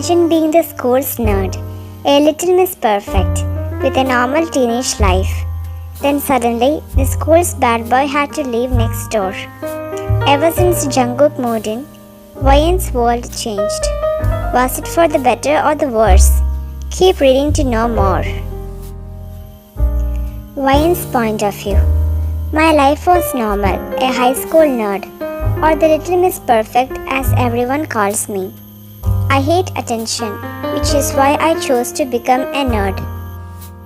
Imagine being the school's nerd, a little Miss Perfect, with a normal teenage life. Then suddenly, the school's bad boy had to live next door. Ever since Jungkook moved in, Wayne's world changed. Was it for the better or the worse? Keep reading to know more. Wayne's point of view. My life was normal, a high school nerd, or the little Miss Perfect as everyone calls me. I hate attention, which is why I chose to become a nerd.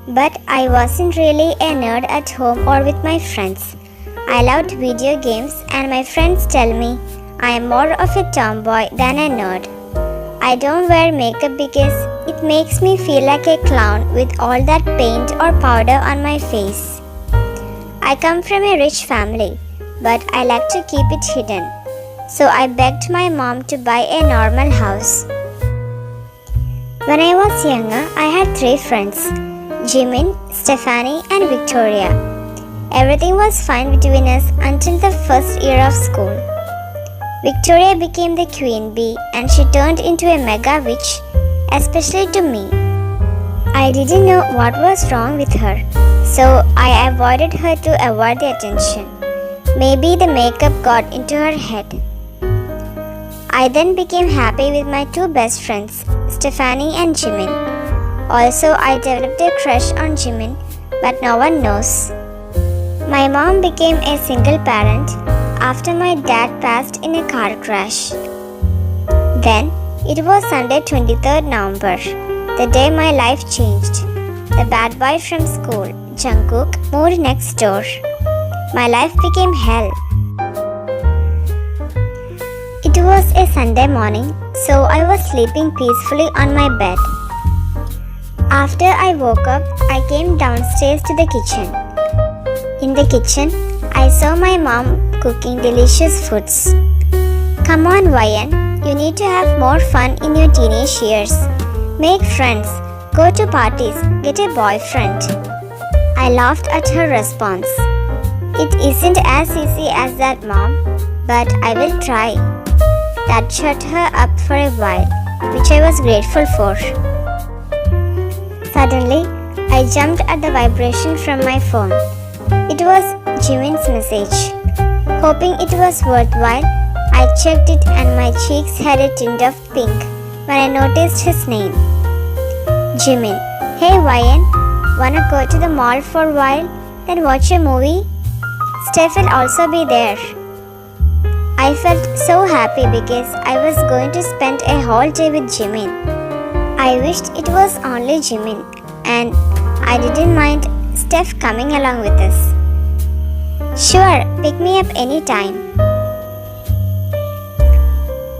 But I wasn't really a nerd at home or with my friends. I loved video games and my friends tell me I am more of a tomboy than a nerd. I don't wear makeup because it makes me feel like a clown with all that paint or powder on my face. I come from a rich family, but I like to keep it hidden. So I begged my mom to buy a normal house. When I was younger, I had 3 friends, Jimin, Stephanie and Victoria. Everything was fine between us until the first year of school. Victoria became the queen bee and she turned into a mega witch, especially to me. I didn't know what was wrong with her, so I avoided her to avoid the attention. Maybe the makeup got into her head. I then became happy with my 2 best friends, Stephanie and Jimin. Also, I developed a crush on Jimin, but no one knows. My mom became a single parent after my dad passed in a car crash. Then, it was Sunday 23rd November, the day my life changed. The bad boy from school, Jungkook, moved next door. My life became hell. It was a Sunday morning, so I was sleeping peacefully on my bed. After I woke up, I came downstairs to the kitchen. In the kitchen, I saw my mom cooking delicious foods. Come on, Wyan, you need to have more fun in your teenage years. Make friends, go to parties, get a boyfriend. I laughed at her response. It isn't as easy as that, Mom, but I will try. That shut her up for a while, which I was grateful for. Suddenly, I jumped at the vibration from my phone. It was Jimin's message. Hoping it was worthwhile, I checked it and my cheeks had a tint of pink when I noticed his name. Jimin, hey Wyan, wanna go to the mall for a while, then watch a movie? Steph will also be there. I felt so happy because I was going to spend a whole day with Jimin. I wished it was only Jimin and I didn't mind Steph coming along with us. Sure, pick me up anytime.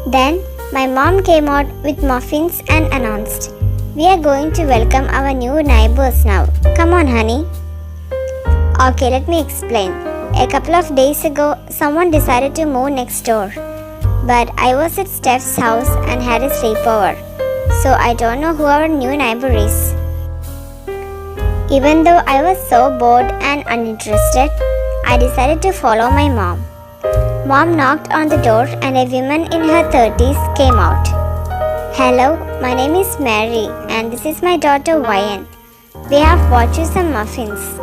Then my mom came out with muffins and announced, we are going to welcome our new neighbors now. Come on, honey. Okay, let me explain. A couple of days ago, someone decided to move next door. But I was at Steph's house and had a sleepover, so I don't know who our new neighbor is. Even though I was so bored and uninterested, I decided to follow my mom. Mom knocked on the door and a woman in her 30s came out. Hello, my name is Mary and this is my daughter Wyan. We have bought you some muffins.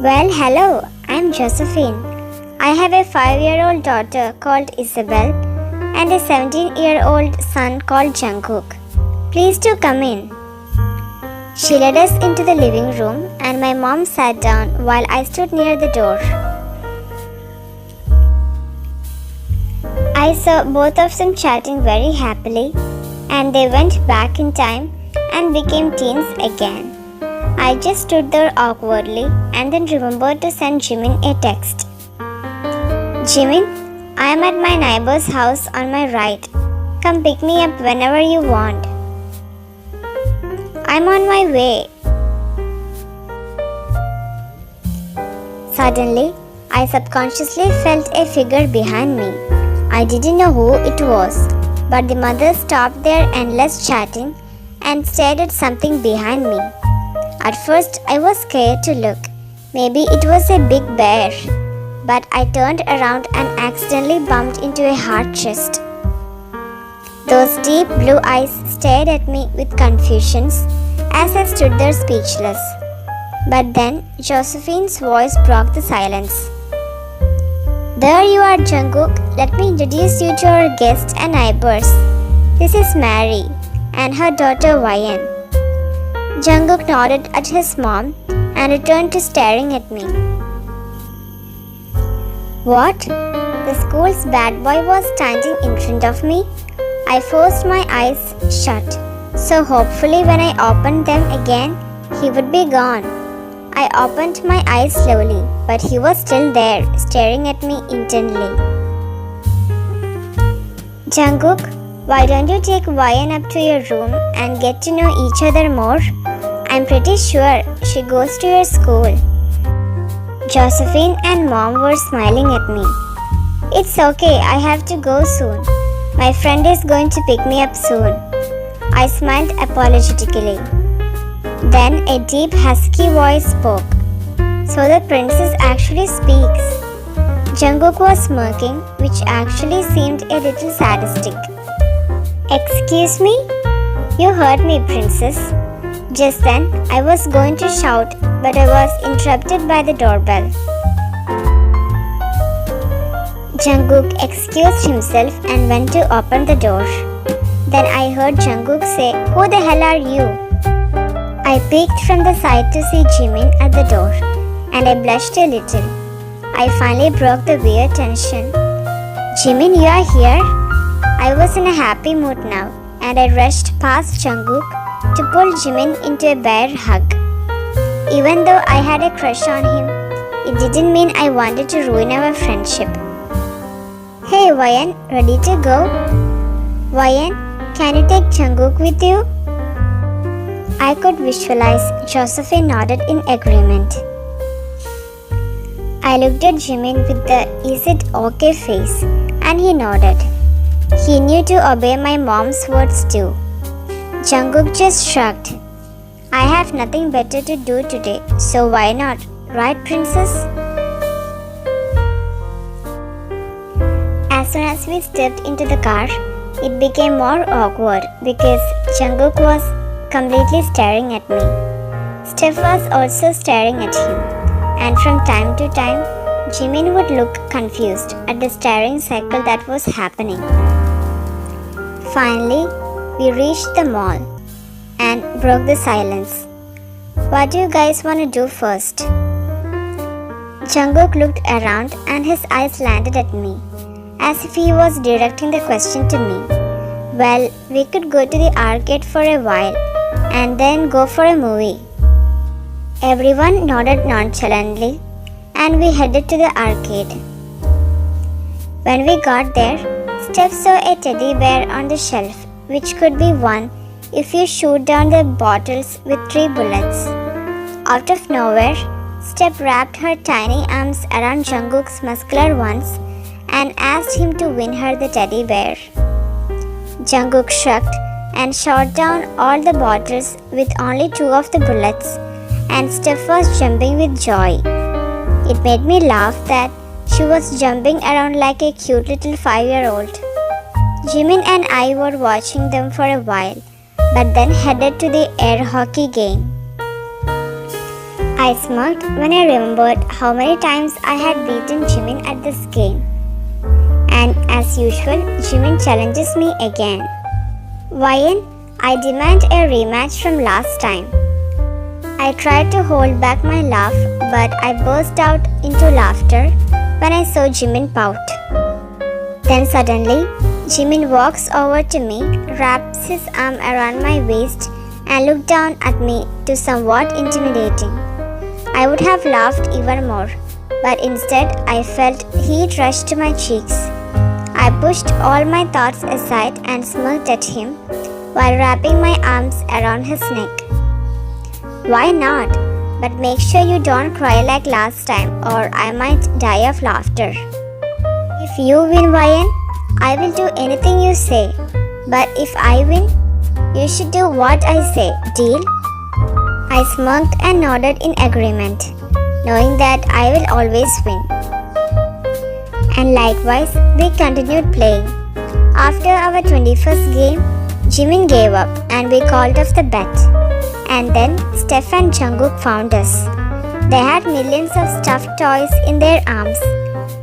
Well, hello, I'm Josephine. I have a 5-year-old daughter called Isabel and a 17-year-old son called Jungkook. Please do come in. She led us into the living room and my mom sat down while I stood near the door. I saw both of them chatting very happily and they went back in time and became teens again. I just stood there awkwardly and then remembered to send Jimin a text. Jimin, I am at my neighbor's house on my right. Come pick me up whenever you want. I'm on my way. Suddenly, I subconsciously felt a figure behind me. I didn't know who it was, but the mother stopped their endless chatting and stared at something behind me. At first, I was scared to look. Maybe it was a big bear. But I turned around and accidentally bumped into a hard chest. Those deep blue eyes stared at me with confusion as I stood there speechless. But then Josephine's voice broke the silence. There you are, Jungkook. Let me introduce you to our guests and neighbors. This is Mary and her daughter Ryan. Jungkook nodded at his mom and returned to staring at me. What? The school's bad boy was standing in front of me? I forced my eyes shut, so hopefully when I opened them again, he would be gone. I opened my eyes slowly, but he was still there, staring at me intently. Jungkook, why don't you take Ryan up to your room and get to know each other more? I'm pretty sure she goes to your school. Josephine and Mom were smiling at me. It's okay, I have to go soon. My friend is going to pick me up soon. I smiled apologetically. Then a deep husky voice spoke. So the princess actually speaks. Jungkook was smirking, which actually seemed a little sadistic. Excuse me? You heard me, princess. Just then, I was going to shout, but I was interrupted by the doorbell. Jungkook excused himself and went to open the door. Then I heard Jungkook say, "Who the hell are you?" I peeked from the side to see Jimin at the door, and I blushed a little. I finally broke the weird tension. Jimin, you are here? I was in a happy mood now, and I rushed past Jungkook to pull Jimin into a bear hug. Even though I had a crush on him, it didn't mean I wanted to ruin our friendship. Hey Ryan, ready to go? Ryan, can you take Jungkook with you? I could visualize Josephine nodded in agreement. I looked at Jimin with the "is it okay" face, and he nodded. He knew to obey my mom's words too. Jungkook just shrugged. I have nothing better to do today, so why not? Right, princess? As soon as we stepped into the car, it became more awkward because Jungkook was completely staring at me. Steph was also staring at him, and from time to time, Jimin would look confused at the staring cycle that was happening. Finally, we reached the mall and broke the silence. What do you guys want to do first? Jungkook looked around and his eyes landed at me, as if he was directing the question to me. Well, we could go to the arcade for a while and then go for a movie. Everyone nodded nonchalantly and we headed to the arcade. When we got there, Steph saw a teddy bear on the shelf, which could be won if you shoot down the bottles with 3 bullets. Out of nowhere, Steph wrapped her tiny arms around Jungkook's muscular ones and asked him to win her the teddy bear. Jungkook shrugged and shot down all the bottles with only 2 of the bullets, and Steph was jumping with joy. It made me laugh that she was jumping around like a cute little 5-year-old. Jimin and I were watching them for a while, but then headed to the air hockey game. I smirked when I remembered how many times I had beaten Jimin at this game. And as usual, Jimin challenges me again. Ryan, I demand a rematch from last time. I tried to hold back my laugh, but I burst out into laughter when I saw Jimin pout. Then suddenly, Jimin walks over to me, wraps his arm around my waist, and looked down at me to somewhat intimidating. I would have laughed even more, but instead I felt heat rush to my cheeks. I pushed all my thoughts aside and smirked at him while wrapping my arms around his neck. Why not? But make sure you don't cry like last time or I might die of laughter. If you win, Ryan, I will do anything you say. But if I win, you should do what I say. Deal? I smirked and nodded in agreement, knowing that I will always win. And likewise, we continued playing. After our 21st game, Jimin gave up and we called off the bet. And then Steph and Jungkook found us. They had millions of stuffed toys in their arms.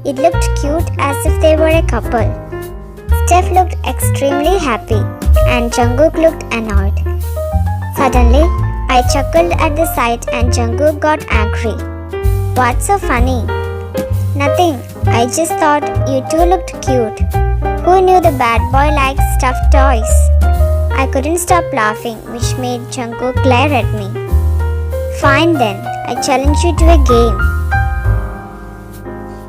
It looked cute as if they were a couple. Steph looked extremely happy and Jungkook looked annoyed. Suddenly, I chuckled at the sight and Jungkook got angry. What's so funny? Nothing. I just thought you two looked cute. Who knew the bad boy likes stuffed toys? I couldn't stop laughing, which made Jungkook glare at me. Fine then, I challenge you to a game.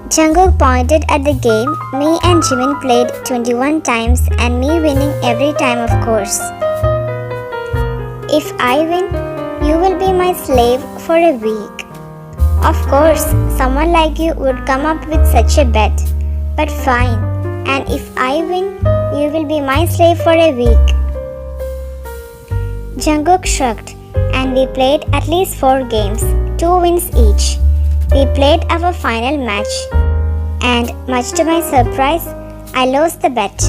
Jungkook pointed at the game me and Jimin played 21 times and me winning every time, of course. If I win, you will be my slave for a week. Of course, someone like you would come up with such a bet. But fine, and if I win, you will be my slave for a week. Jungkook shrugged, and we played at least 4 games, 2 wins each. We played our final match, and much to my surprise, I lost the bet.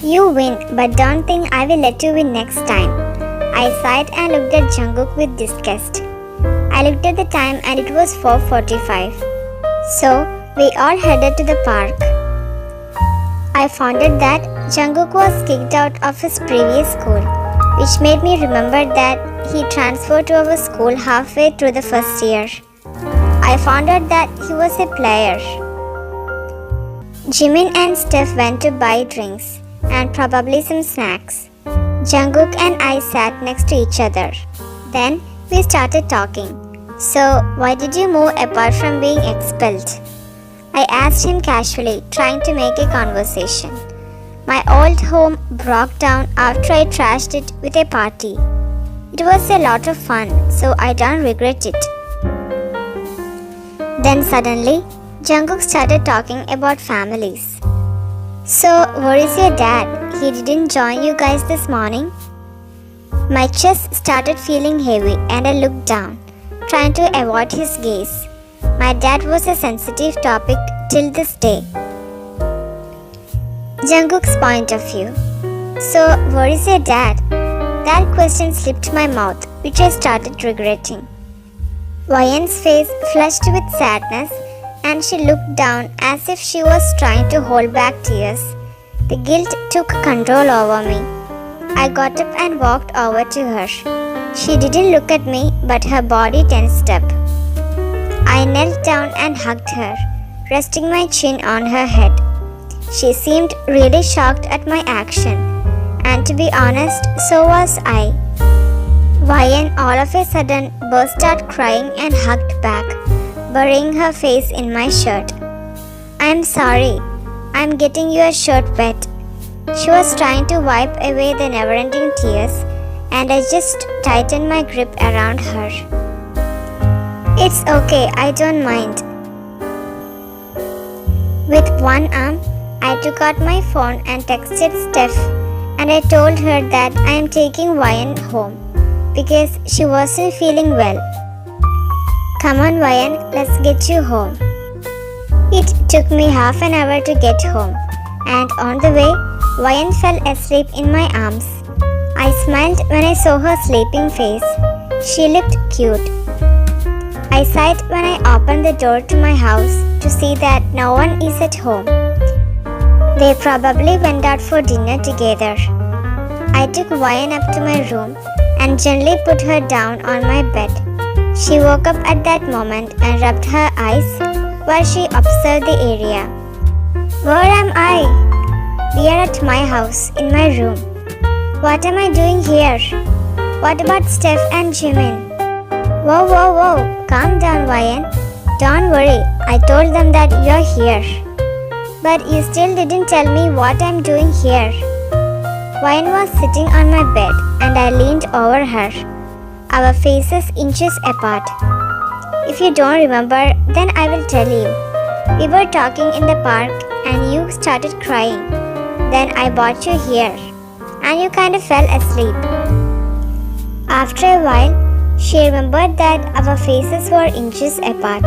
You win, but don't think I will let you win next time. I sighed and looked at Jungkook with disgust. I looked at the time and it was 4:45. So, we all headed to the park. I found out that Jungkook was kicked out of his previous school, which made me remember that he transferred to our school halfway through the first year. I found out that he was a player. Jimin and Steph went to buy drinks and probably some snacks. Jungkook and I sat next to each other. Then we started talking. So, why did you move apart from being expelled? I asked him casually, trying to make a conversation. My old home broke down after I trashed it with a party. It was a lot of fun, so I don't regret it. Then suddenly, Jungkook started talking about families. So, where is your dad? He didn't join you guys this morning? My chest started feeling heavy and I looked down, trying to avoid his gaze. My dad was a sensitive topic till this day. Jungkook's point of view. So, where is your dad? That question slipped my mouth, which I started regretting. Wayan's face flushed with sadness and she looked down as if she was trying to hold back tears. The guilt took control over me. I got up and walked over to her. She didn't look at me, but her body tensed up. I knelt down and hugged her, resting my chin on her head. She seemed really shocked at my action, and to be honest, so was I. Wayan all of a sudden burst out crying and hugged back, burying her face in my shirt. I'm sorry. I'm getting your shirt wet. She was trying to wipe away the never-ending tears, and I just tightened my grip around her. It's okay, I don't mind. With one arm, I took out my phone and texted Steph, and I told her that I am taking Wayan home because she wasn't feeling well. Come on, Wayan, let's get you home. It took me half an hour to get home, and on the way, Wayan fell asleep in my arms. I smiled when I saw her sleeping face. She looked cute. I sighed when I opened the door to my house to see that no one is at home. They probably went out for dinner together. I took Wayan up to my room and gently put her down on my bed. She woke up at that moment and rubbed her eyes while she observed the area. Where am I? We are at my house, in my room. What am I doing here? What about Steph and Jimin? Whoa, calm down, Wayan. Don't worry, I told them that you're here. But you still didn't tell me what I'm doing here. Wayan was sitting on my bed and I leaned over her, our faces inches apart. If you don't remember, then I will tell you. We were talking in the park and you started crying. Then I brought you here and you kind of fell asleep. After a while, she remembered that our faces were inches apart.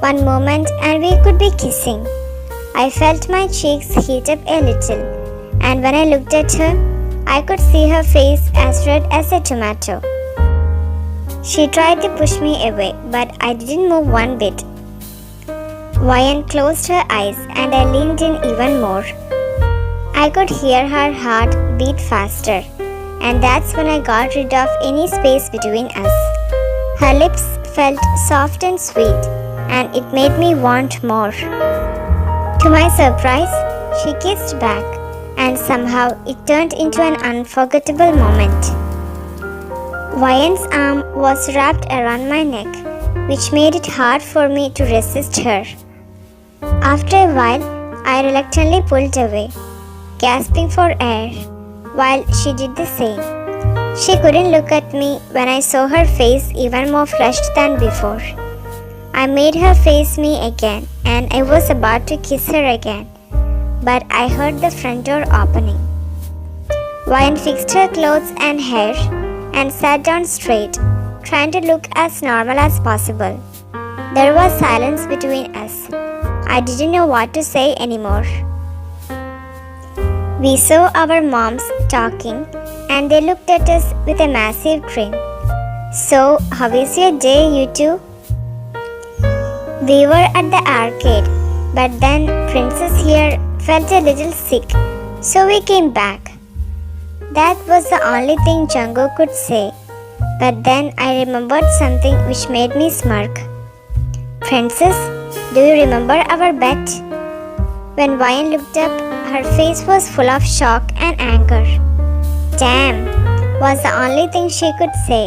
One moment and we could be kissing. I felt my cheeks heat up a little and when I looked at her, I could see her face as red as a tomato. She tried to push me away, but I didn't move one bit. Vian closed her eyes and I leaned in even more. I could hear her heart beat faster, and that's when I got rid of any space between us. Her lips felt soft and sweet, and it made me want more. To my surprise, she kissed back, and somehow it turned into an unforgettable moment. Vian's arm was wrapped around my neck, which made it hard for me to resist her. After a while, I reluctantly pulled away, gasping for air, while she did the same. She couldn't look at me when I saw her face even more flushed than before. I made her face me again, and I was about to kiss her again, but I heard the front door opening. Vian fixed her clothes and hair and sat down straight, trying to look as normal as possible. There was silence between us. I didn't know what to say anymore. We saw our moms talking, and they looked at us with a massive grin. "So, how is your day, you two?" We were at the arcade, but then Princess here felt a little sick, so we came back. That was the only thing Jungkook could say, but then I remembered something which made me smirk. "Princess, do you remember our bet?" When Vian looked up, her face was full of shock and anger. "Damn," was the only thing she could say.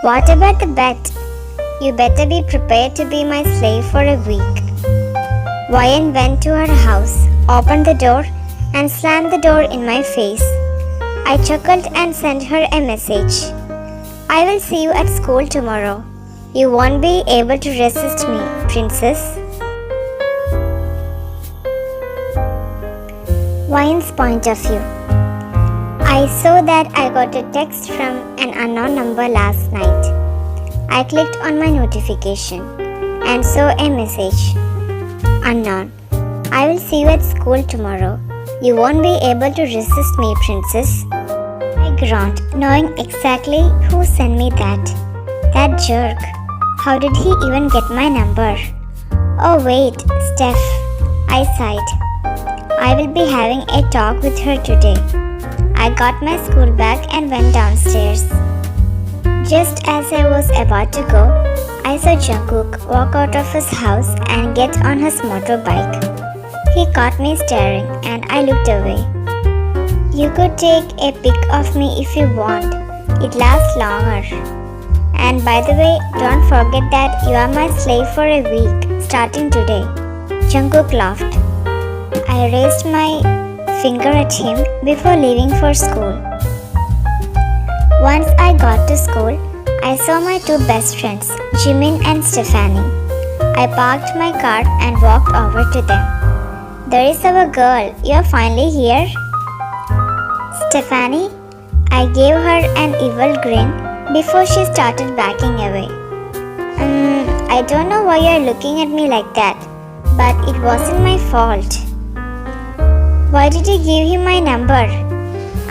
"What about the bet? You better be prepared to be my slave for a week." Vian went to her house, opened the door, and slammed the door in my face. I chuckled and sent her a message. "I will see you at school tomorrow. You won't be able to resist me, princess." Vian's point of view. I saw that I got a text from an unknown number last night. I clicked on my notification and saw a message. "Unknown. I will see you at school tomorrow. You won't be able to resist me, princess." I groaned, knowing exactly who sent me that. That jerk. How did he even get my number? "Oh wait, Steph," I sighed. "I will be having a talk with her today." I got my school bag and went downstairs. Just as I was about to go, I saw Jungkook walk out of his house and get on his motorbike. He caught me staring and I looked away. "You could take a pic of me if you want. It lasts longer. And by the way, don't forget that you are my slave for a week, starting today." Jungkook laughed. I raised my finger at him before leaving for school. Once I got to school, I saw my two best friends, Jimin and Stephanie. I parked my car and walked over to them. "There is our girl. You're finally here?" "Stephanie?" I gave her an evil grin before she started backing away. I don't know why you're looking at me like that, but it wasn't my fault." "Why did you give him my number?"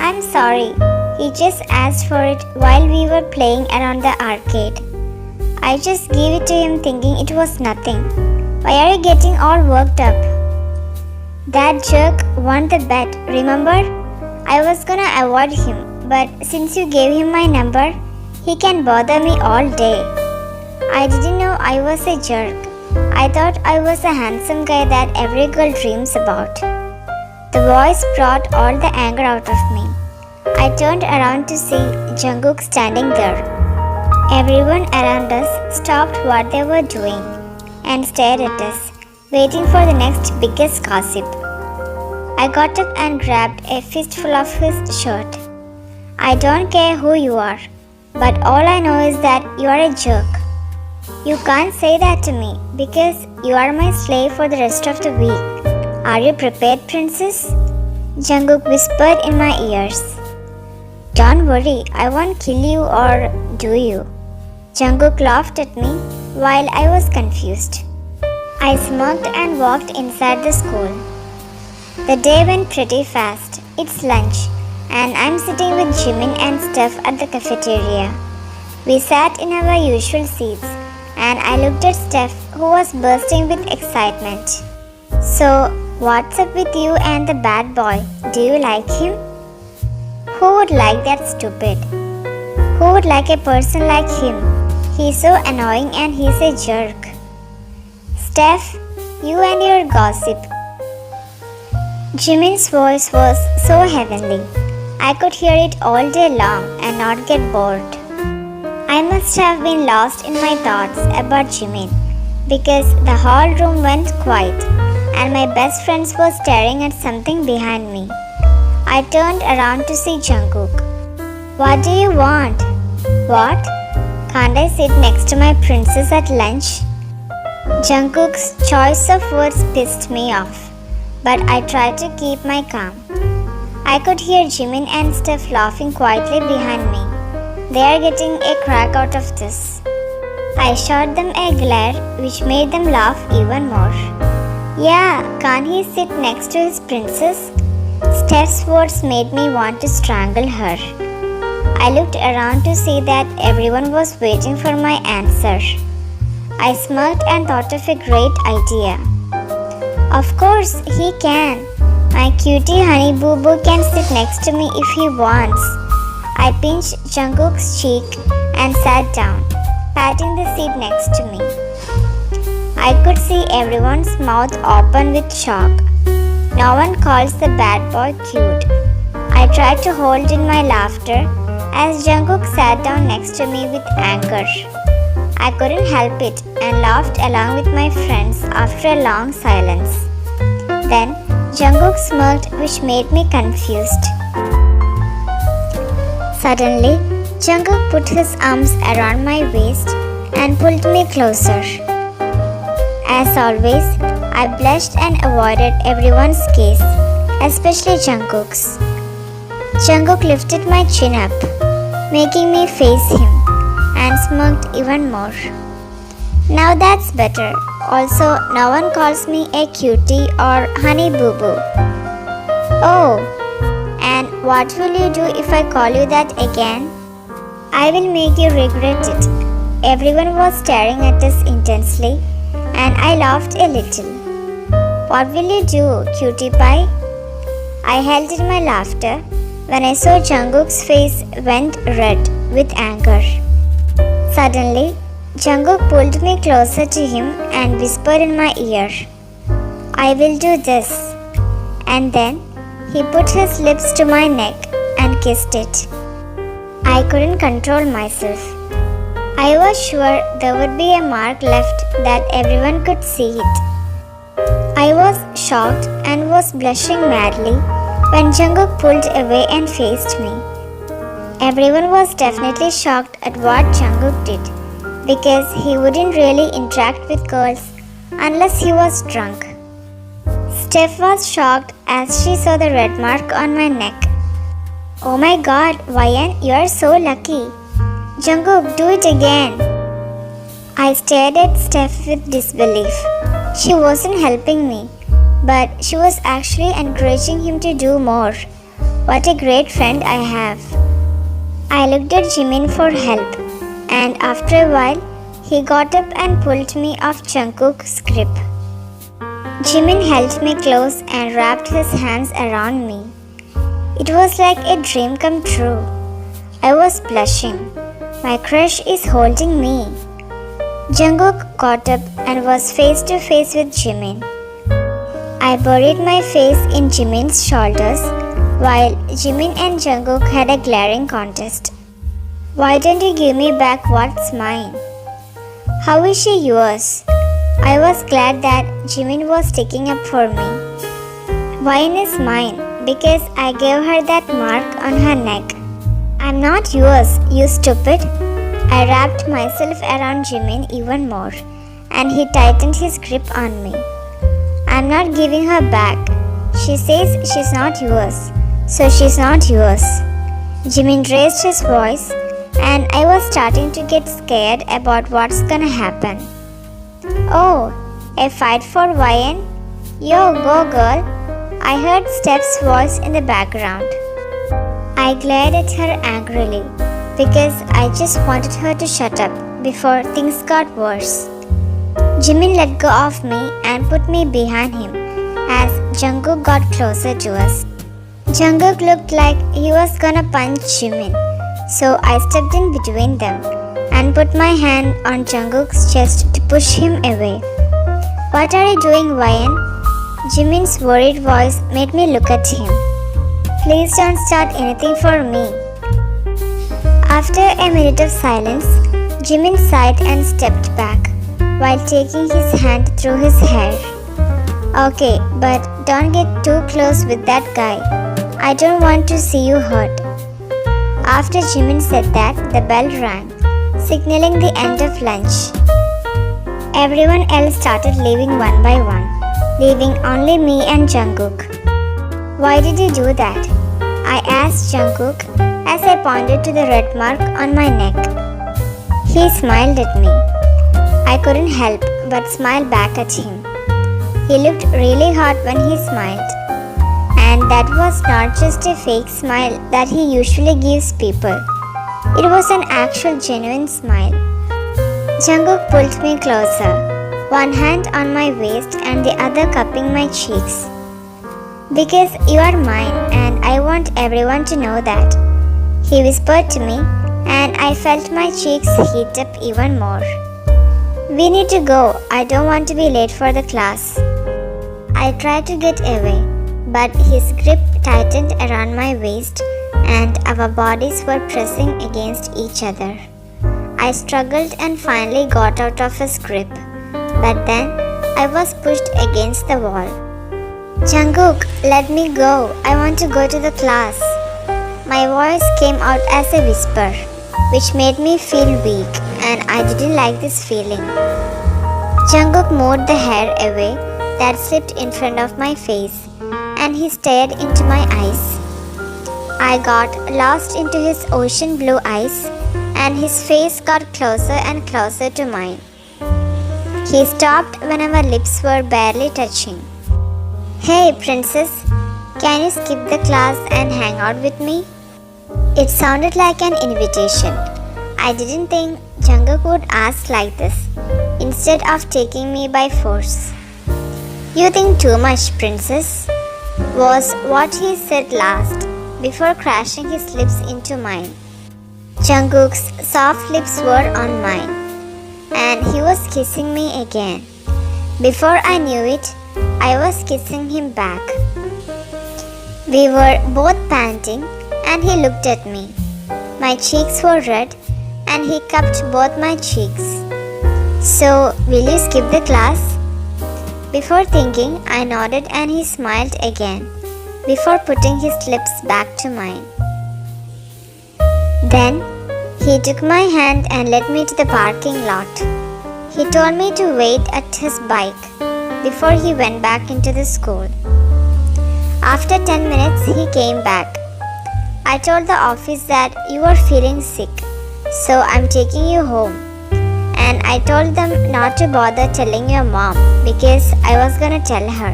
"I'm sorry. He just asked for it while we were playing around the arcade. I just gave it to him thinking it was nothing. Why are you getting all worked up?" "That jerk won the bet, remember? I was gonna avoid him, but since you gave him my number, he can bother me all day." I didn't know I was a jerk. I thought I was a handsome guy that every girl dreams about. The voice brought all the anger out of me. I turned around to see Jungkook standing there. Everyone around us stopped what they were doing and stared at us, waiting for the next biggest gossip. I got up and grabbed a fistful of his shirt. "I don't care who you are, but all I know is that you are a jerk. You can't say that to me because you are my slave for the rest of the week. Are you prepared, princess?" Jungkook whispered in my ears. "Don't worry, I won't kill you, or do you?" Jungkook laughed at me while I was confused. I smirked and walked inside the school. The day went pretty fast. It's lunch, and I'm sitting with Jimin and Steph at the cafeteria. We sat in our usual seats, and I looked at Steph, who was bursting with excitement. So, what's up with you and the bad boy? Do you like him? Who would like that stupid? Who would like a person like him? He's so annoying and he's a jerk. Steph, you and your gossip. Jimin's voice was so heavenly. I could hear it all day long and not get bored. I must have been lost in my thoughts about Jimin because the whole room went quiet and my best friend was staring at something behind me. I turned around to see Jungkook. What do you want? What? Can't I sit next to my princess at lunch? Jungkook's choice of words pissed me off, but I tried to keep my calm. I could hear Jimin and Steph laughing quietly behind me. They are getting a crack out of this. I shot them a glare which made them laugh even more. Yeah, can't he sit next to his princess? Steph's words made me want to strangle her. I looked around to see that everyone was waiting for my answer. I smirked and thought of a great idea. Of course, he can. My cutie honey boo boo can sit next to me if he wants. I pinched Jungkook's cheek and sat down, patting the seat next to me. I could see everyone's mouth open with shock. No one calls the bad boy cute. I tried to hold in my laughter as Jungkook sat down next to me with anger. I couldn't help it and laughed along with my friends after a long silence. Then Jungkook smirked, which made me confused. Suddenly, Jungkook put his arms around my waist and pulled me closer. As always, I blushed and avoided everyone's gaze, especially Jungkook's. Jungkook lifted my chin up, making me face him, and smirked even more. Now that's better. Also, no one calls me a cutie or honey boo boo. Oh, and what will you do if I call you that again? I will make you regret it. Everyone was staring at us intensely, and I laughed a little. What will you do, cutie pie? I held in my laughter when I saw Jungkook's face went red with anger. Suddenly, Jungkook pulled me closer to him and whispered in my ear, I will do this. And then he put his lips to my neck and kissed it. I couldn't control myself. I was sure there would be a mark left that everyone could see it. I was shocked and was blushing madly when Jungkook pulled away and faced me. Everyone was definitely shocked at what Jungkook did because he wouldn't really interact with girls unless he was drunk. Steph was shocked as she saw the red mark on my neck. Oh my god, Ryan, you are so lucky. Jungkook, do it again. I stared at Steph with disbelief. She wasn't helping me, but she was actually encouraging him to do more. What a great friend I have. I looked at Jimin for help, and after a while, he got up and pulled me off Jungkook's grip. Jimin held me close and wrapped his hands around me. It was like a dream come true. I was blushing. My crush is holding me. Jungkook got up and was face to face with Jimin. I buried my face in Jimin's shoulders while Jimin and Jungkook had a glaring contest. Why don't you give me back what's mine? How is she yours? I was glad that Jimin was sticking up for me. Wine is mine because I gave her that mark on her neck. I'm not yours, you stupid. I wrapped myself around Jimin even more and he tightened his grip on me. I'm not giving her back. She says she's not yours, so she's not yours. Jimin raised his voice and I was starting to get scared about what's gonna happen. Oh, a fight for Ryan? Yo, go girl. I heard Steph's voice in the background. I glared at her angrily because I just wanted her to shut up before things got worse. Jimin let go of me and put me behind him as Jungkook got closer to us. Jungkook looked like he was gonna punch Jimin, so I stepped in between them and put my hand on Jungkook's chest to push him away. "What are you doing, Ryan?" Jimin's worried voice made me look at him. "Please don't start anything for me." After a minute of silence, Jimin sighed and stepped back while taking his hand through his hair. "Okay, but don't get too close with that guy. I don't want to see you hurt." After Jimin said that, the bell rang, signaling the end of lunch. Everyone else started leaving one by one, leaving only me and Jungkook. "Why did you do that?" I asked Jungkook as I pointed to the red mark on my neck. He smiled at me. I couldn't help but smile back at him. He looked really hot when he smiled. And that was not just a fake smile that he usually gives people. It was an actual genuine smile. Jungkook pulled me closer, one hand on my waist and the other cupping my cheeks. "Because you are mine and I want everyone to know that," he whispered to me, and I felt my cheeks heat up even more. "We need to go. I don't want to be late for the class." I tried to get away, but his grip tightened around my waist and our bodies were pressing against each other. I struggled and finally got out of his grip, but then I was pushed against the wall. "Jungkook, let me go. I want to go to the class." My voice came out as a whisper, which made me feel weak, and I didn't like this feeling. Jungkook moved the hair away that slipped in front of my face, and he stared into my eyes. I got lost into his ocean blue eyes, and his face got closer and closer to mine. He stopped when our lips were barely touching. "Hey, princess, can you skip the class and hang out with me?" It sounded like an invitation. I didn't think Jungkook would ask like this, instead of taking me by force. "You think too much, princess," was what he said last, before crashing his lips into mine. Jungkook's soft lips were on mine, and he was kissing me again. Before I knew it, I was kissing him back. We were both panting, and he looked at me. My cheeks were red, and he cupped both my cheeks. "So, will you skip the class?" Before thinking, I nodded and he smiled again, before putting his lips back to mine. Then, he took my hand and led me to the parking lot. He told me to wait at his bike before he went back into the school. After 10 minutes, he came back. "I told the office that you were feeling sick, so I'm taking you home. And I told them not to bother telling your mom because I was gonna tell her."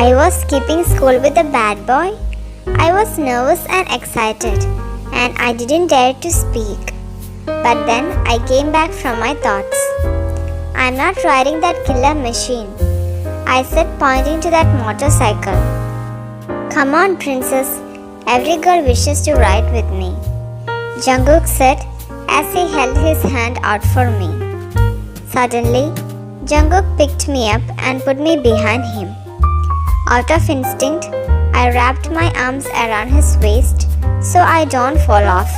I was skipping school with a bad boy. I was nervous and excited, and I didn't dare to speak. But then I came back from my thoughts. "I'm not riding that killer machine," I said, pointing to that motorcycle. "Come on, princess. Every girl wishes to ride with me," Jungkook said as he held his hand out for me. Suddenly, Jungkook picked me up and put me behind him. Out of instinct, I wrapped my arms around his waist so I don't fall off.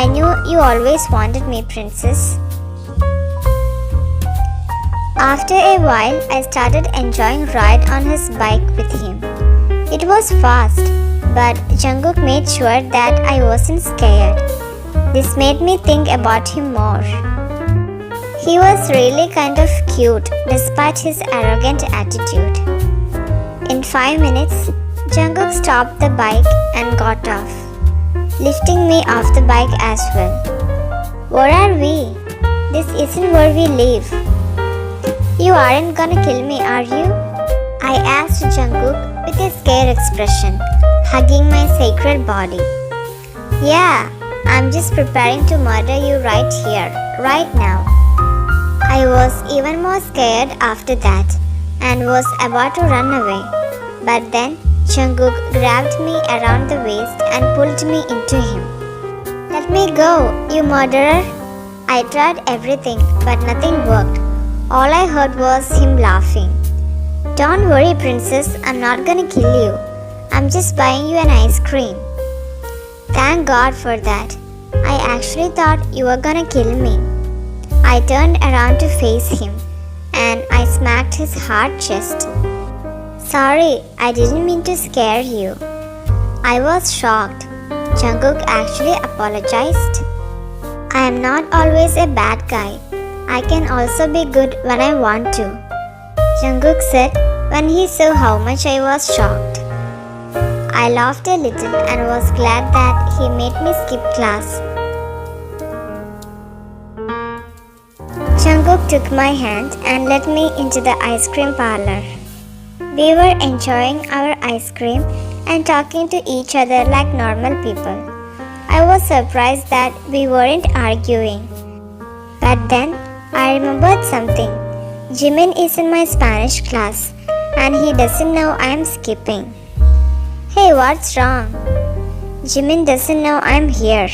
"I knew you always wanted me, princess." After a while, I started enjoying ride on his bike with him. It was fast, but Jungkook made sure that I wasn't scared. This made me think about him more. He was really kind of cute despite his arrogant attitude. In 5 minutes, Jungkook stopped the bike and got off, lifting me off the bike as well. "Where are we? This isn't where we live." "You aren't gonna kill me, are you?" I asked Jungkook with a scared expression, hugging my sacred body. Yeah, I'm just preparing to murder you right here, right now. I was even more scared after that and was about to run away. But then Jungkook grabbed me around the waist and pulled me into him. Let me go, you murderer! I tried everything, but nothing worked. All I heard was him laughing. Don't worry, princess, I'm not gonna kill you. I'm just buying you an ice cream. Thank God for that. I actually thought you were gonna kill me. I turned around to face him and I smacked his hard chest. Sorry, I didn't mean to scare you. I was shocked. Jungkook actually apologized. I am not always a bad guy. I can also be good when I want to, Jungkook said when he saw how much I was shocked. I laughed a little and was glad that he made me skip class. Jungkook took my hand and led me into the ice cream parlor. We were enjoying our ice cream and talking to each other like normal people. I was surprised that we weren't arguing. But then I remembered something. Jimin is in my Spanish class and he doesn't know I am skipping. Hey, what's wrong? Jimin doesn't know I'm here.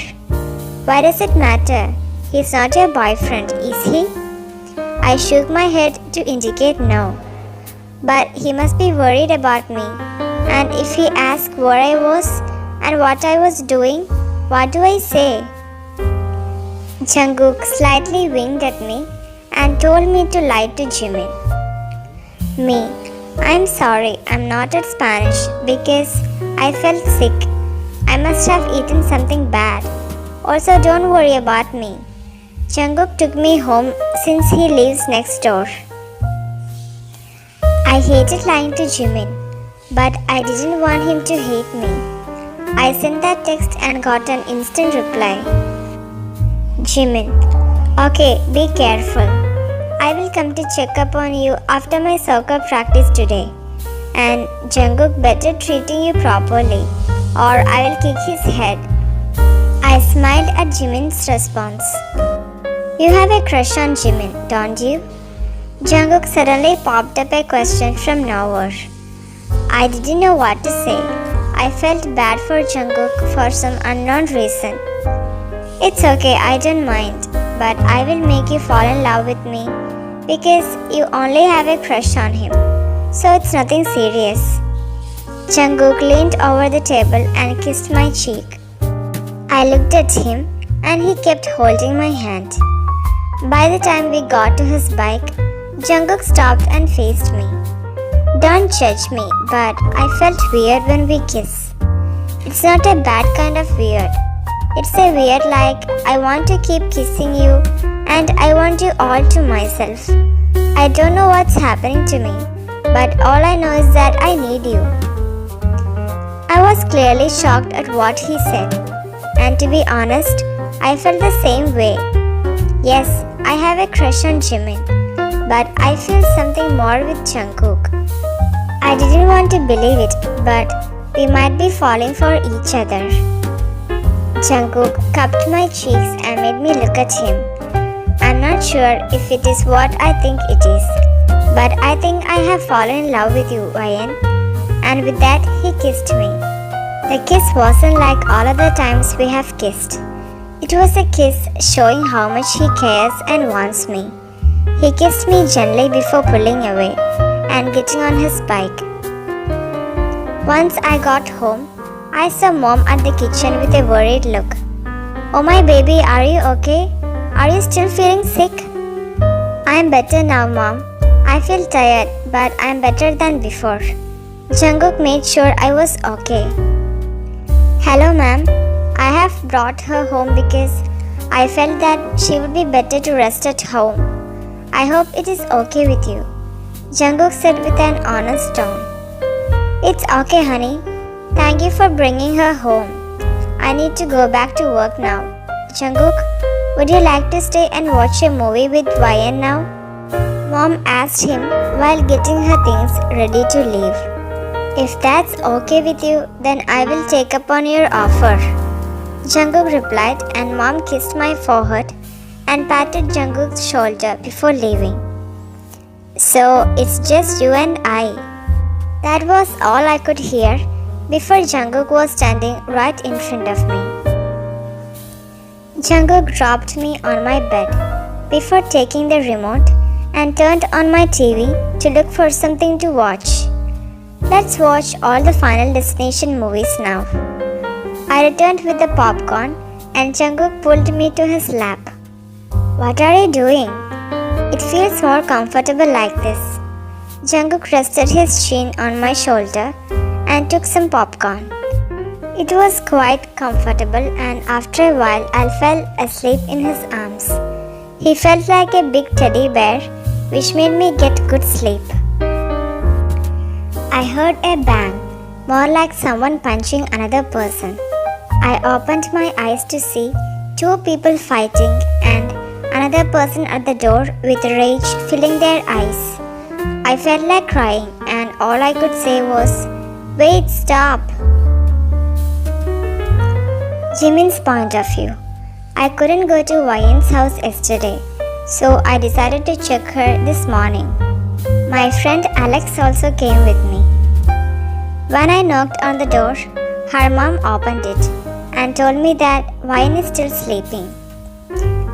Why does it matter? He's not your boyfriend, is he? I shook my head to indicate no. But he must be worried about me. And if he asks where I was and what I was doing, what do I say? Jungkook slightly winked at me and told me to lie to Jimin. Me, I'm sorry, I'm not at Spanish because I felt sick. I must have eaten something bad. Also, don't worry about me. Jungkook took me home since he lives next door. I hated lying to Jimin, but I didn't want him to hate me. I sent that text and got an instant reply. Jimin, okay, be careful. I will come to check up on you after my soccer practice today. And Jungkook better treating you properly or I will kick his head. I smiled at Jimin's response. You have a crush on Jimin, don't you? Jungkook suddenly popped up a question from nowhere. I didn't know what to say. I felt bad for Jungkook for some unknown reason. It's okay, I don't mind, but I will make you fall in love with me because you only have a crush on him. So it's nothing serious. Jungkook leaned over the table and kissed my cheek. I looked at him and he kept holding my hand. By the time we got to his bike, Jungkook stopped and faced me. Don't judge me, but I felt weird when we kiss. It's not a bad kind of weird. It's a weird like I want to keep kissing you and I want you all to myself. I don't know what's happening to me, but all I know is that I need you. I was clearly shocked at what he said, and to be honest, I felt the same way. Yes, I have a crush on Jimin, but I feel something more with Jungkook. I didn't want to believe it, but we might be falling for each other. Jungkook cupped my cheeks and made me look at him. I'm not sure if it is what I think it is, but I think I have fallen in love with you, Ryan. And with that, he kissed me. The kiss wasn't like all other times we have kissed. It was a kiss showing how much he cares and wants me. He kissed me gently before pulling away and getting on his bike. Once I got home, I saw Mom at the kitchen with a worried look. Oh my baby, are you okay? Are you still feeling sick? I am better now, Mom. I feel tired, but I am better than before. Jungkook made sure I was okay. Hello, ma'am. I have brought her home because I felt that she would be better to rest at home. I hope it is okay with you, Jungkook said with an honest tone. It's okay, honey. Thank you for bringing her home. I need to go back to work now. Jungkook, would you like to stay and watch a movie with YN now? Mom asked him while getting her things ready to leave. If that's okay with you, then I will take up on your offer. Jungkook replied, and Mom kissed my forehead and patted Jungkook's shoulder before leaving. So it's just you and I. That was all I could hear before Jungkook was standing right in front of me. Jungkook dropped me on my bed before taking the remote and turned on my TV to look for something to watch. Let's watch all the Final Destination movies now. I returned with the popcorn and Jungkook pulled me to his lap. What are you doing? It feels more comfortable like this. Jungkook rested his chin on my shoulder and took some popcorn. It was quite comfortable, and after a while I fell asleep in his arms. He felt like a big teddy bear, which made me get good sleep. I heard a bang, more like someone punching another person. I opened my eyes to see two people fighting and another person at the door with rage filling their eyes. I felt like crying, and all I could say was, "Wait, stop." Jimin's point of view. I couldn't go to Wayan's house yesterday, so I decided to check her this morning. My friend Alex also came with me. When I knocked on the door, her mom opened it and told me that Wayan is still sleeping.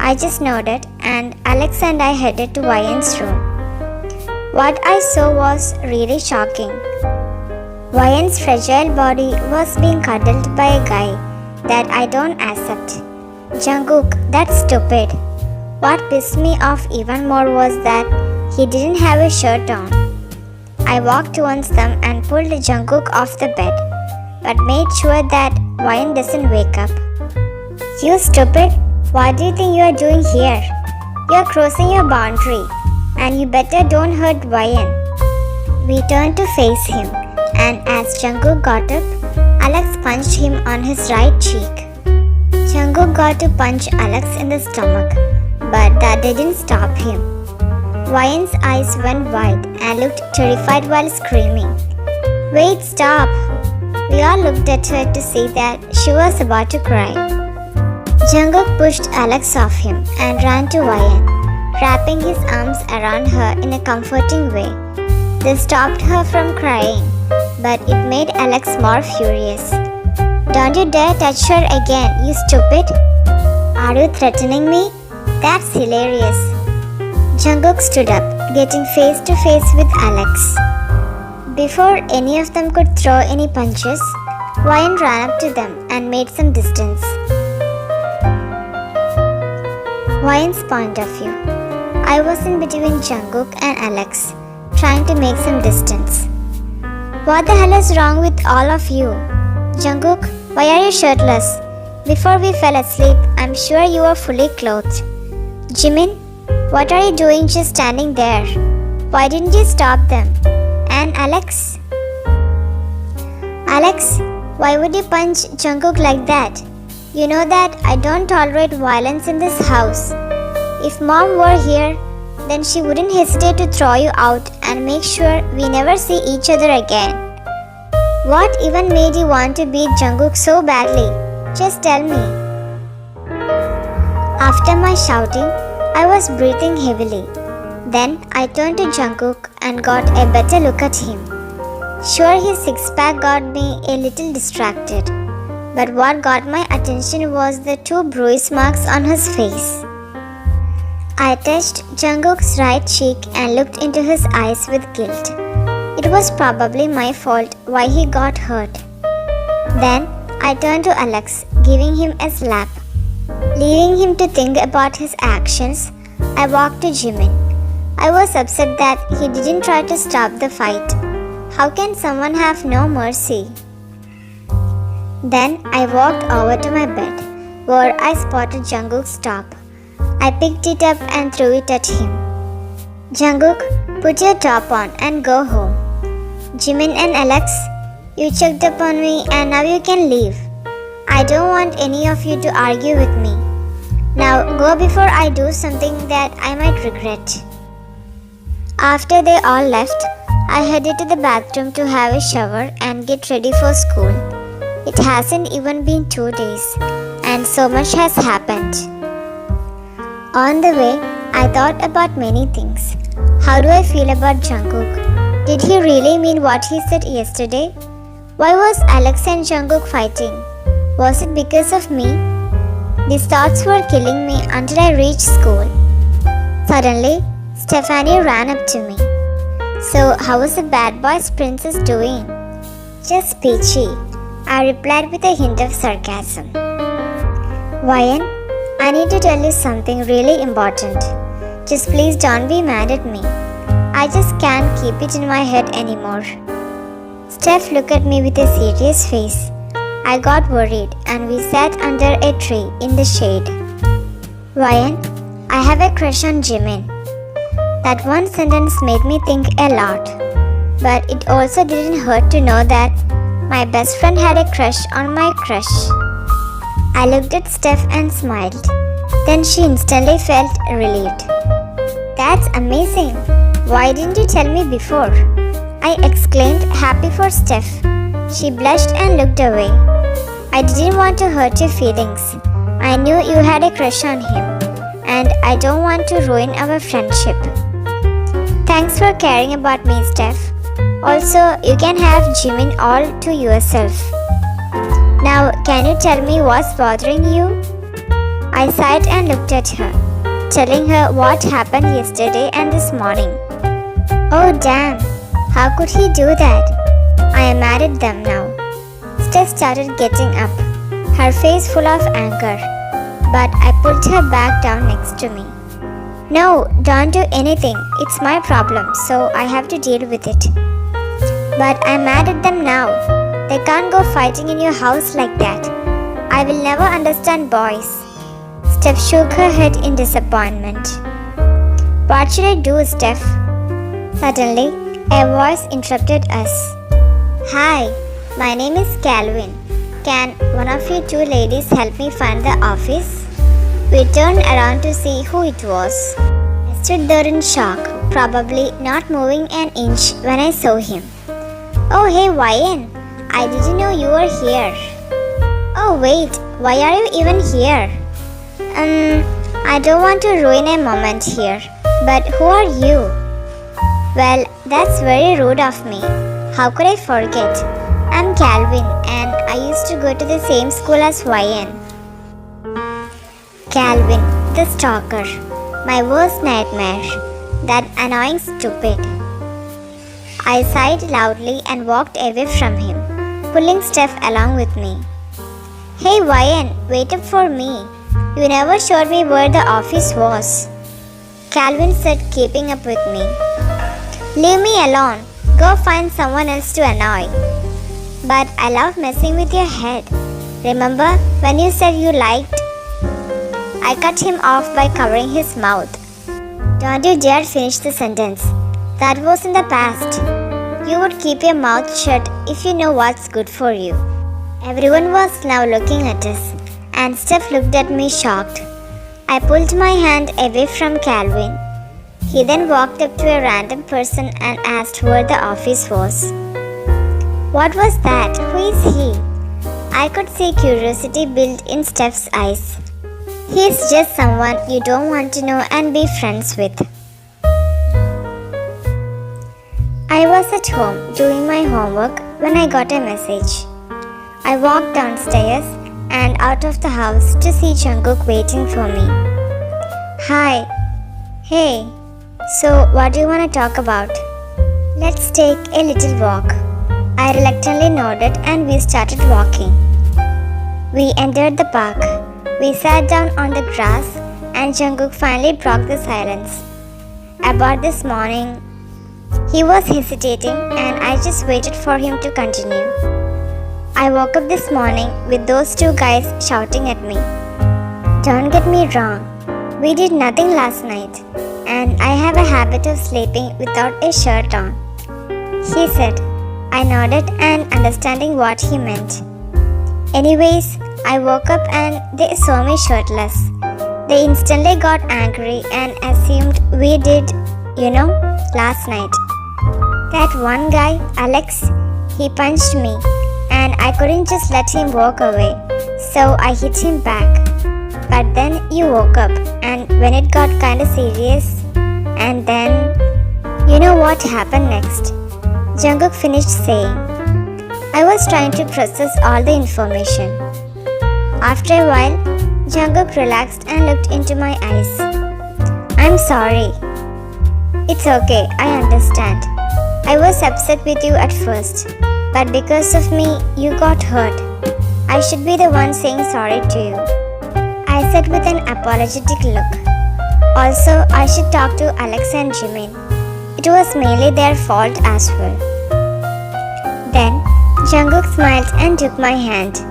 I just nodded, and Alex and I headed to Wayan's room. What I saw was really shocking. Wayan's fragile body was being cuddled by a guy that I don't accept. Jungkook, that's stupid. What pissed me off even more was that he didn't have a shirt on. I walked towards them and pulled Jungkook off the bed, but made sure that Wayan doesn't wake up. You stupid! What do you think you are doing here? You are crossing your boundary, and you better don't hurt Wayan. We turned to face him, and as Jungkook got up, Alex punched him on his right cheek. Jungkook got to punch Alex in the stomach, but that didn't stop him. Wayan's eyes went wide and looked terrified while screaming, "Wait, stop!" We all looked at her to see that she was about to cry. Jungkook pushed Alex off him and ran to Wayan, wrapping his arms around her in a comforting way. This stopped her from crying, but it made Alex more furious. "Don't you dare touch her again, you stupid! Are you threatening me? That's hilarious." Jungkook stood up, getting face to face with Alex. Before any of them could throw any punches, Wayan ran up to them and made some distance. Wayan's point of view. I was in between Jungkook and Alex, trying to make some distance. "What the hell is wrong with all of you? Jungkook, why are you shirtless? Before we fell asleep, I'm sure you were fully clothed. Jimin, what are you doing just standing there? Why didn't you stop them? And Alex? Alex, why would you punch Jungkook like that? You know that I don't tolerate violence in this house. If Mom were here, then she wouldn't hesitate to throw you out and make sure we never see each other again. What even made you want to beat Jungkook so badly? Just tell me." After my shouting, I was breathing heavily. Then I turned to Jungkook and got a better look at him. Sure, his six-pack got me a little distracted, but what got my attention was the two bruise marks on his face. I touched Jungkook's right cheek and looked into his eyes with guilt. It was probably my fault why he got hurt. Then I turned to Alex, giving him a slap. Leaving him to think about his actions, I walked to Jimin. I was upset that he didn't try to stop the fight. How can someone have no mercy? Then I walked over to my bed, where I spotted Jungkook's top. I picked it up and threw it at him. "Jungkook, put your top on and go home. Jimin and Alex, you checked up on me and now you can leave. I don't want any of you to argue with me. Now go before I do something that I might regret." After they all left, I headed to the bathroom to have a shower and get ready for school. It hasn't even been 2 days, and so much has happened. On the way, I thought about many things. How do I feel about Jungkook? Did he really mean what he said yesterday? Why was Alex and Jungkook fighting? Was it because of me? These thoughts were killing me until I reached school. Suddenly, Stephanie ran up to me. So, how was the bad boy's princess doing? Just peachy, I replied with a hint of sarcasm. Ryan, I need to tell you something really important. Just please don't be mad at me. I just can't keep it in my head anymore. Steph looked at me with a serious face. I got worried and we sat under a tree in the shade. Ryan, I have a crush on Jimin. That one sentence made me think a lot. But it also didn't hurt to know that my best friend had a crush on my crush. I looked at Steph and smiled. Then she instantly felt relieved. That's amazing. Why didn't you tell me before? I exclaimed, happy for Steph. She blushed and looked away. I didn't want to hurt your feelings. I knew you had a crush on him, and I don't want to ruin our friendship. Thanks for caring about me, Steph. Also, you can have Jimin all to yourself. Now, can you tell me what's bothering you? I sighed and looked at her, telling her what happened yesterday and this morning. Oh damn, how could he do that? I am mad at them now. Steph started getting up, her face full of anger, but I pulled her back down next to me. No, don't do anything. It's my problem, so I have to deal with it. But I'm mad at them now. They can't go fighting in your house like that. I will never understand boys. Steph shook her head in disappointment. What should I do, Steph? Suddenly, a voice interrupted us. Hi, my name is Calvin. Can one of you two ladies help me find the office? We turned around to see who it was. I stood there in shock, probably not moving an inch when I saw him. Oh hey Ryan, I didn't know you were here. Oh wait, why are you even here? I don't want to ruin a moment here, but who are you? Well, that's very rude of me. How could I forget? I'm Calvin and I used to go to the same school as Ryan. Calvin, the stalker. My worst nightmare. That annoying stupid. I sighed loudly and walked away from him, pulling Steph along with me. Hey Ryan, wait up for me. You never showed me where the office was. Calvin said, keeping up with me. Leave me alone. Go find someone else to annoy. But I love messing with your head. Remember when you said you liked? I cut him off by covering his mouth. Don't you dare finish the sentence. That was in the past. You would keep your mouth shut if you know what's good for you. Everyone was now looking at us, and Steph looked at me shocked. I pulled my hand away from Calvin. He then walked up to a random person and asked where the office was. What was that? Who is he? I could see curiosity build in Steph's eyes. He's just someone you don't want to know and be friends with. I was at home doing my homework when I got a message. I walked downstairs and out of the house to see Jungkook waiting for me. Hi. Hey. So what do you want to talk about? Let's take a little walk. I reluctantly nodded and we started walking. We entered the park. We sat down on the grass and Jungkook finally broke the silence. About this morning, he was hesitating and I just waited for him to continue. I woke up this morning with those two guys shouting at me. Don't get me wrong, we did nothing last night and I have a habit of sleeping without a shirt on. He said. I nodded and understanding what he meant. Anyways, I woke up and they saw me shirtless. They instantly got angry and assumed we did You know, last night, that one guy, Alex, he punched me and I couldn't just let him walk away, so I hit him back. But then you woke up and when it got kinda serious, and then, you know what happened next? Jungkook finished saying, I was trying to process all the information. After a while, Jungkook relaxed and looked into my eyes. I'm sorry. It's okay, I understand. I was upset with you at first, but because of me, you got hurt. I should be the one saying sorry to you. I said with an apologetic look. Also, I should talk to Alex and Jimin. It was mainly their fault as well. Then, Jungkook smiled and took my hand,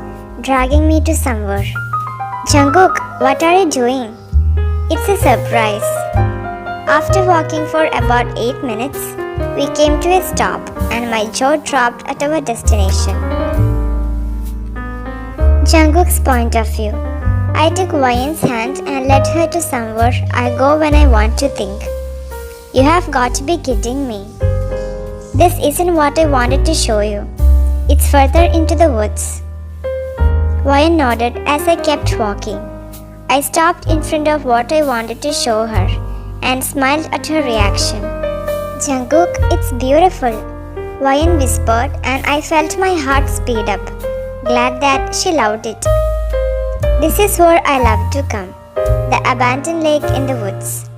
dragging me to somewhere. Jungkook, what are you doing? It's a surprise. After walking for about 8 minutes, we came to a stop and my jaw dropped at our destination. Jungkook's point of view. I took Wayan's hand and led her to somewhere I go when I want to think. You have got to be kidding me. This isn't what I wanted to show you. It's further into the woods. Wayan nodded as I kept walking. I stopped in front of what I wanted to show her and smiled at her reaction. Jungkook, it's beautiful, Wayan whispered and I felt my heart speed up, glad that she loved it. This is where I love to come, the abandoned lake in the woods.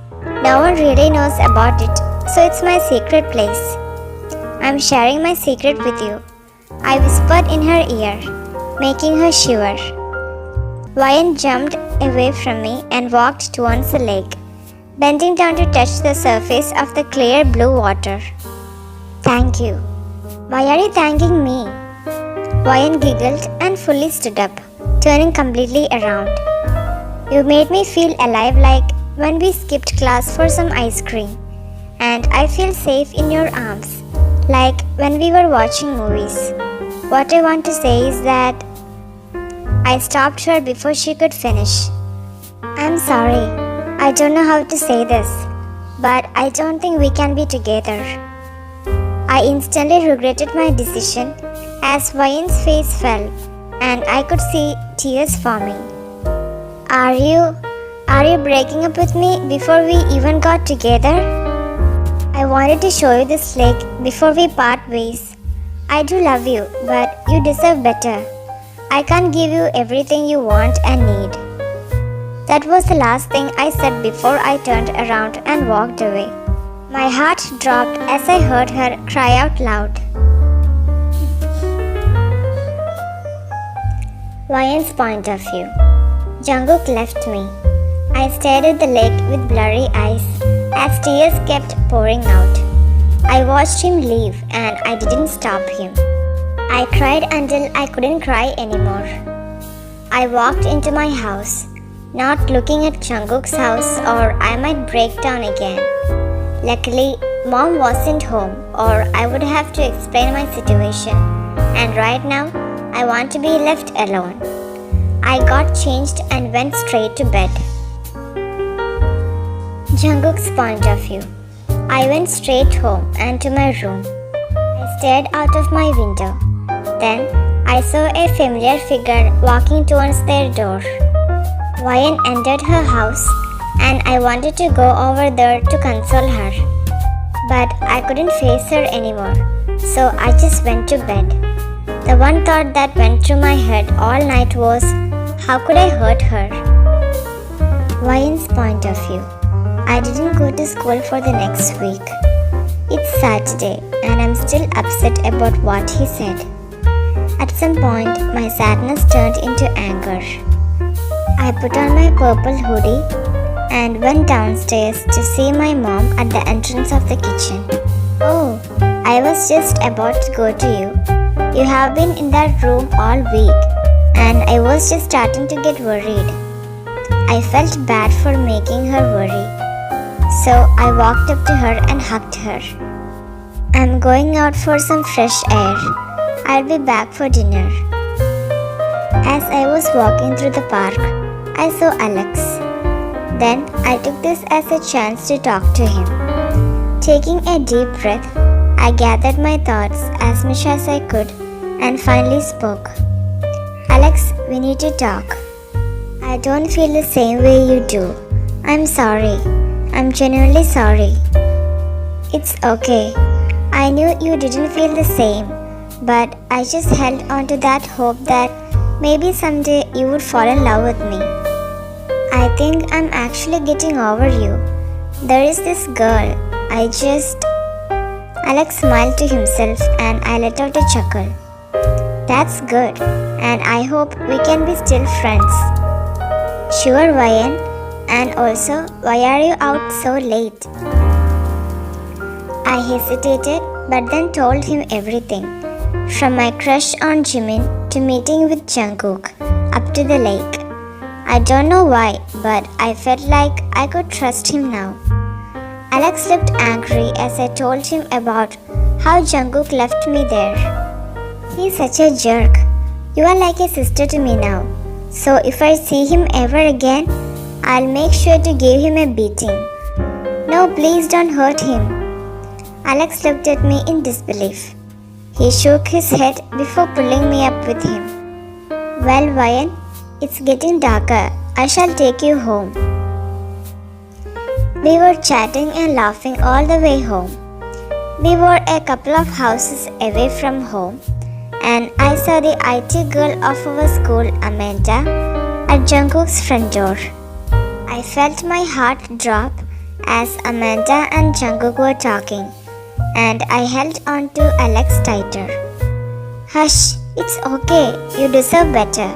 No one really knows about it, so it's my secret place. I'm sharing my secret with you, I whispered in her ear, making her shiver. Wayan jumped away from me and walked towards the lake, bending down to touch the surface of the clear blue water. Thank you. Why are you thanking me? Wayan giggled and fully stood up, turning completely around. You made me feel alive like when we skipped class for some ice cream, and I feel safe in your arms, like when we were watching movies. What I want to say is that I stopped her before she could finish. I'm sorry, I don't know how to say this, but I don't think we can be together. I instantly regretted my decision as Wayan's face fell and I could see tears forming. Are you breaking up with me before we even got together? I wanted to show you this lake before we part ways. I do love you, but you deserve better. I can't give you everything you want and need. That was the last thing I said before I turned around and walked away. My heart dropped as I heard her cry out loud. Wayan's point of view. Jungkook left me. I stared at the lake with blurry eyes as tears kept pouring out. I watched him leave and I didn't stop him. I cried until I couldn't cry anymore. I walked into my house, not looking at Jungkook's house or I might break down again. Luckily, Mom wasn't home or I would have to explain my situation, and right now, I want to be left alone. I got changed and went straight to bed. Jungkook's point of view. I went straight home and to my room. I stared out of my window. Then I saw a familiar figure walking towards their door. Wayan entered her house and I wanted to go over there to console her. But I couldn't face her anymore, so I just went to bed. The one thought that went through my head all night was, how could I hurt her? Wayan's point of view. I didn't go to school for the next week. It's Saturday and I'm still upset about what he said. At some point, my sadness turned into anger. I put on my purple hoodie and went downstairs to see my mom at the entrance of the kitchen. Oh, I was just about to go to you. You have been in that room all week and I was just starting to get worried. I felt bad for making her worry. So I walked up to her and hugged her. I'm going out for some fresh air. I'll be back for dinner. As I was walking through the park, I saw Alex. Then I took this as a chance to talk to him. Taking a deep breath, I gathered my thoughts as much as I could and finally spoke. Alex, we need to talk. I don't feel the same way you do. I'm sorry. I'm genuinely sorry. It's okay. I knew you didn't feel the same, but I just held on to that hope that maybe someday you would fall in love with me. I think I'm actually getting over you. There is this girl. Alex smiled to himself and I let out a chuckle. That's good, and I hope we can be still friends. Sure, Ryan. And also, why are you out so late? I hesitated but then told him everything. From my crush on Jimin to meeting with Jungkook up to the lake. I don't know why, but I felt like I could trust him now. Alex looked angry as I told him about how Jungkook left me there. He's such a jerk. You are like a sister to me now. So if I see him ever again, I'll make sure to give him a beating. No, please don't hurt him. Alex looked at me in disbelief. He shook his head before pulling me up with him. Well, Ryan, it's getting darker. I shall take you home. We were chatting and laughing all the way home. We were a couple of houses away from home, and I saw the IT girl of our school, Amanda, at Jungkook's front door. I felt my heart drop as Amanda and Jungkook were talking, and I held on to Alex tighter. Hush, it's okay, you deserve better.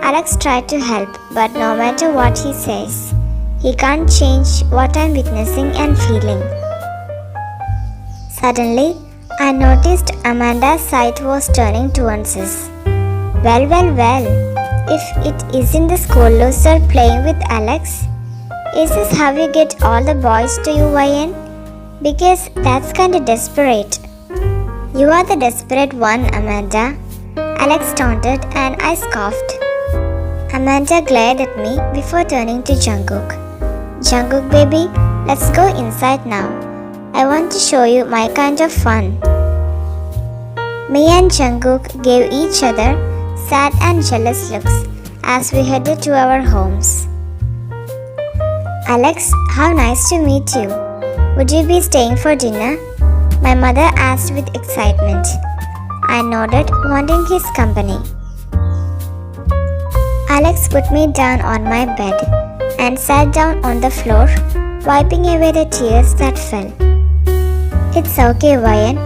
Alex tried to help, but no matter what he says, he can't change what I'm witnessing and feeling. Suddenly, I noticed Amanda's sight was turning towards us. Well, if it isn't the school loser playing with Alex, is this how you get all the boys to you, Ryan? Because that's kinda desperate. You are the desperate one, Amanda. Alex taunted and I scoffed. Amanda glared at me before turning to Jungkook. Jungkook baby, let's go inside now. I want to show you my kind of fun. Me and Jungkook gave each other sad and jealous looks as we headed to our homes. Alex, how nice to meet you. Would you be staying for dinner? My mother asked with excitement. I nodded, wanting his company. Alex put me down on my bed and sat down on the floor, wiping away the tears that fell. It's okay, Ryan.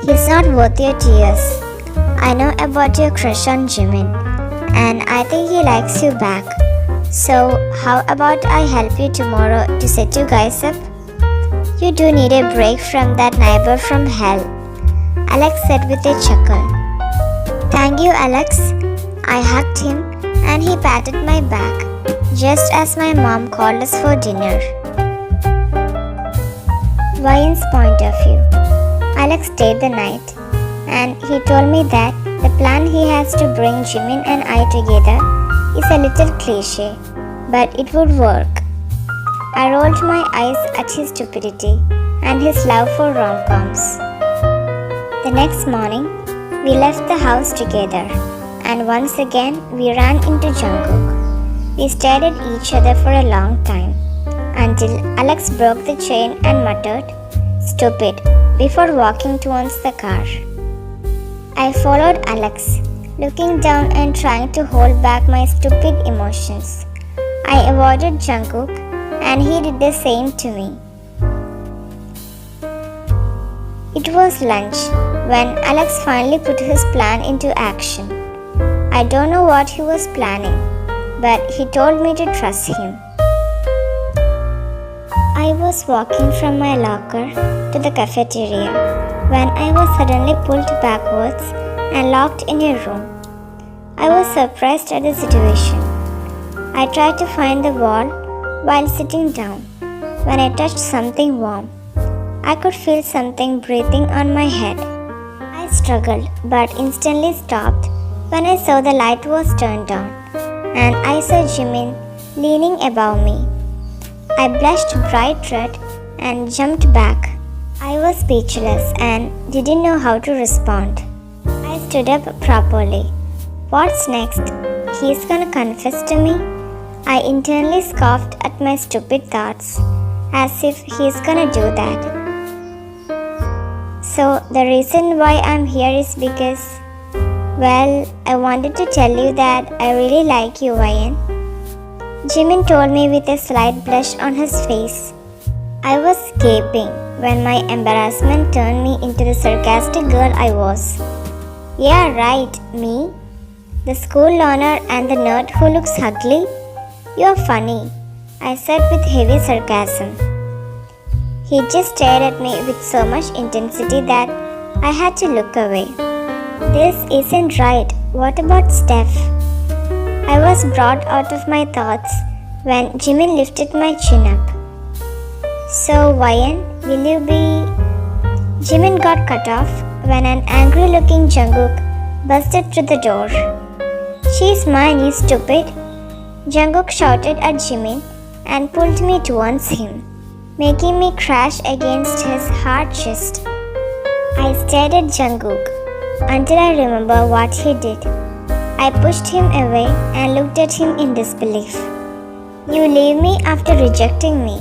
He's not worth your tears. I know about your crush on Jimin, and I think he likes you back. So, how about I help you tomorrow to set you guys up? You do need a break from that neighbor from hell, Alex said with a chuckle. Thank you, Alex. I hugged him and he patted my back, just as my mom called us for dinner. Ryan's point of view. Alex stayed the night, and he told me that the plan he has to bring Jimin and I together is a little cliche, but it would work. I rolled my eyes at his stupidity and his love for rom-coms. The next morning, we left the house together, and once again we ran into Jungkook. We stared at each other for a long time, until Alex broke the chain and muttered, "Stupid," before walking towards the car. I followed Alex, looking down and trying to hold back my stupid emotions. I avoided Jungkook, and he did the same to me. It was lunch when Alex finally put his plan into action. I don't know what he was planning, but he told me to trust him. I was walking from my locker to the cafeteria when I was suddenly pulled backwards and locked in a room. I was surprised at the situation. I tried to find the wall while sitting down when I touched something warm. I could feel something breathing on my head. I struggled but instantly stopped when I saw the light was turned on and I saw Jimin leaning above me. I blushed bright red and jumped back, speechless and didn't know how to respond. I stood up properly. What's next? He's gonna confess to me? I internally scoffed at my stupid thoughts, as if he's gonna do that. So, the reason why I'm here is because, well, I wanted to tell you that I really like you, Ryan. Jimin told me with a slight blush on his face. I was gaping when my embarrassment turned me into the sarcastic girl I was. Yeah, right, me? The school loner and the nerd who looks ugly? You're funny, I said with heavy sarcasm. He just stared at me with so much intensity that I had to look away. This isn't right. What about Steph? I was brought out of my thoughts when Jimin lifted my chin up. So, Ryan, will you be... Jimin got cut off when an angry-looking Jungkook busted through the door. She's mine, you stupid! Jungkook shouted at Jimin and pulled me towards him, making me crash against his hard chest. I stared at Jungkook until I remember what he did. I pushed him away and looked at him in disbelief. You leave me after rejecting me,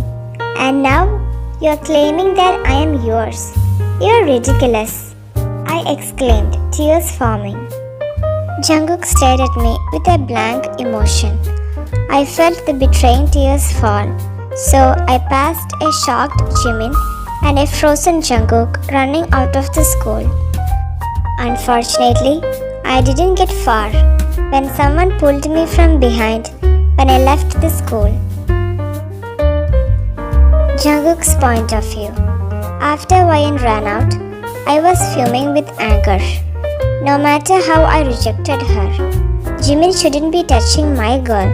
and now you're claiming that I am yours. You're ridiculous, I exclaimed, tears forming. Jungkook stared at me with a blank emotion. I felt the betraying tears fall, so I passed a shocked Jimin and a frozen Jungkook running out of the school. Unfortunately, I didn't get far when someone pulled me from behind when I left the school. Jungkook's point of view. After Ryan ran out, I was fuming with anger. No matter how I rejected her, Jimin shouldn't be touching my girl.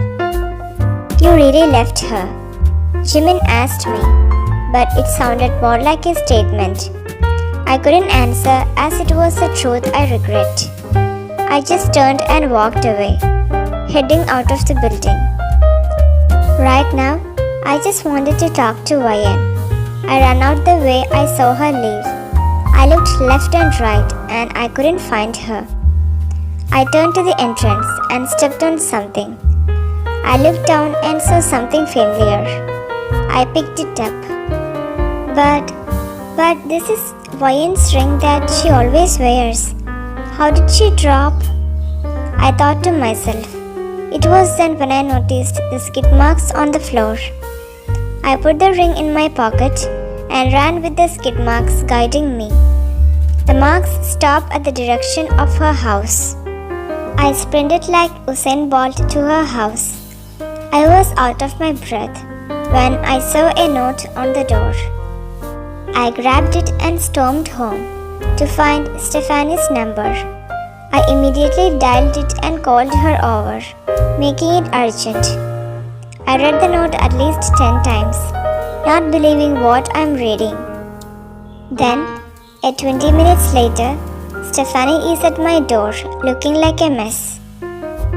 You really left her? Jimin asked me, but it sounded more like a statement. I couldn't answer as it was the truth I regret. I just turned and walked away, heading out of the building. Right now, I just wanted to talk to Ryan. I ran out the way I saw her leave. I looked left and right and I couldn't find her. I turned to the entrance and stepped on something. I looked down and saw something familiar. I picked it up. But this is Ryan's ring that she always wears. How did she drop? I thought to myself. It was then when I noticed the skid marks on the floor. I put the ring in my pocket and ran with the skid marks guiding me. The marks stopped at the direction of her house. I sprinted like Usain Bolt to her house. I was out of my breath when I saw a note on the door. I grabbed it and stormed home to find Stephanie's number. I immediately dialed it and called her over, making it urgent. I read the note at least 10 times, not believing what I'm reading. Then, 20 minutes later, Stephanie is at my door looking like a mess.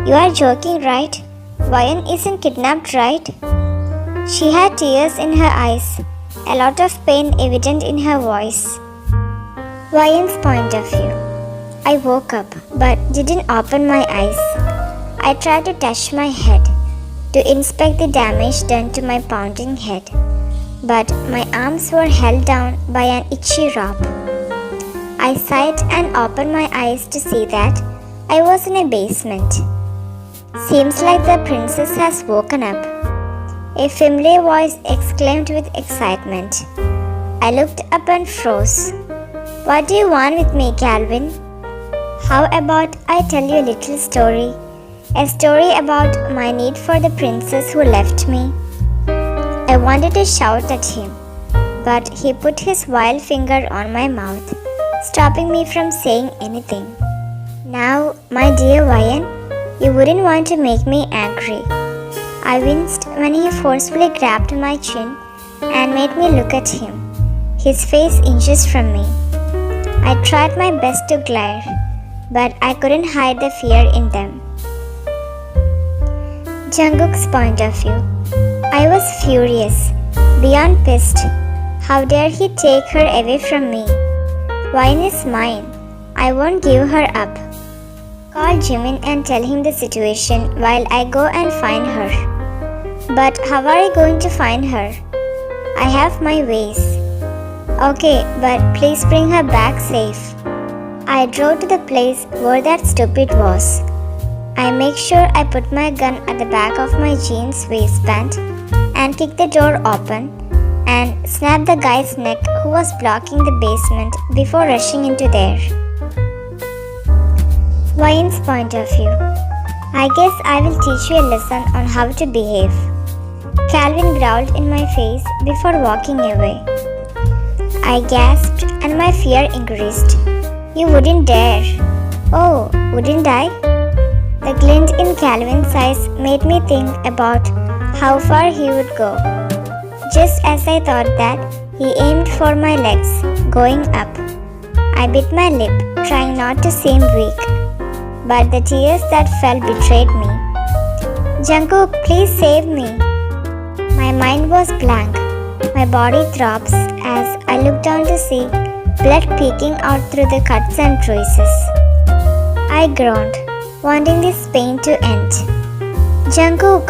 You are joking, right? Ryan isn't kidnapped, right? She had tears in her eyes, a lot of pain evident in her voice. Ryan's point of view. I woke up but didn't open my eyes. I tried to touch my head to inspect the damage done to my pounding head, but my arms were held down by an itchy rope. I sighed and opened my eyes to see that I was in a basement. Seems like the princess has woken up, a familiar voice exclaimed with excitement. I looked up and froze. What do you want with me, Calvin? How about I tell you a little story? A story about my need for the princess who left me. I wanted to shout at him, but he put his vile finger on my mouth, stopping me from saying anything. Now, my dear Ryan, you wouldn't want to make me angry. I winced when he forcefully grabbed my chin and made me look at him, his face inches from me. I tried my best to glare, but I couldn't hide the fear in them. Jungkook's point of view. I was furious, beyond pissed. How dare he take her away from me? Wine is mine. I won't give her up. Call Jimin and tell him the situation while I go and find her. But how are I going to find her? I have my ways. Okay, but please bring her back safe. I drove to the place where that stupid was. I make sure I put my gun at the back of my jeans waistband and kick the door open and snap the guy's neck who was blocking the basement before rushing into there. Wayne's point of view. I guess I will teach you a lesson on how to behave. Calvin growled in my face before walking away. I gasped and my fear increased. You wouldn't dare. Oh, wouldn't I? The glint in Calvin's eyes made me think about how far he would go. Just as I thought that, he aimed for my legs, going up. I bit my lip, trying not to seem weak. But the tears that fell betrayed me. Jungkook, please save me. My mind was blank. My body throbs as I looked down to see blood peeking out through the cuts and bruises. I groaned, wanting this pain to end. Jungkook,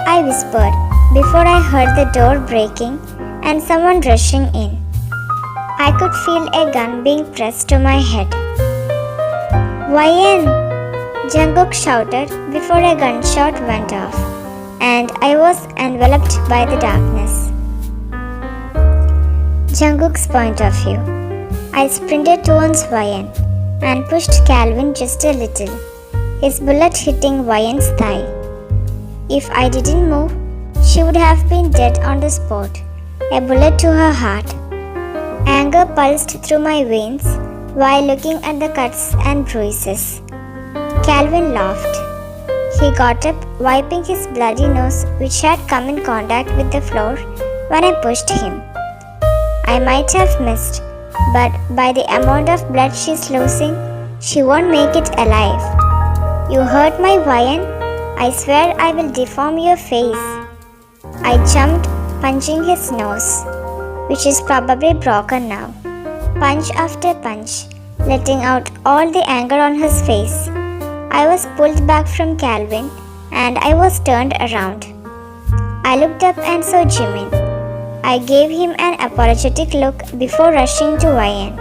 I whispered before I heard the door breaking and someone rushing in. I could feel a gun being pressed to my head. YN! Jungkook shouted before a gunshot went off, and I was enveloped by the darkness. Jungkook's point of view. I sprinted towards YN and pushed Calvin just a little, his bullet hitting YN's thigh. If I didn't move, she would have been dead on the spot, a bullet to her heart. Anger pulsed through my veins while looking at the cuts and bruises. Calvin laughed. He got up, wiping his bloody nose, which had come in contact with the floor when I pushed him. I might have missed, but by the amount of blood she's losing, she won't make it alive. You hurt my YN? I swear I will deform your face. I jumped, punching his nose, which is probably broken now. Punch after punch, letting out all the anger on his face. I was pulled back from Calvin and I was turned around. I looked up and saw Jimin. I gave him an apologetic look before rushing to YN.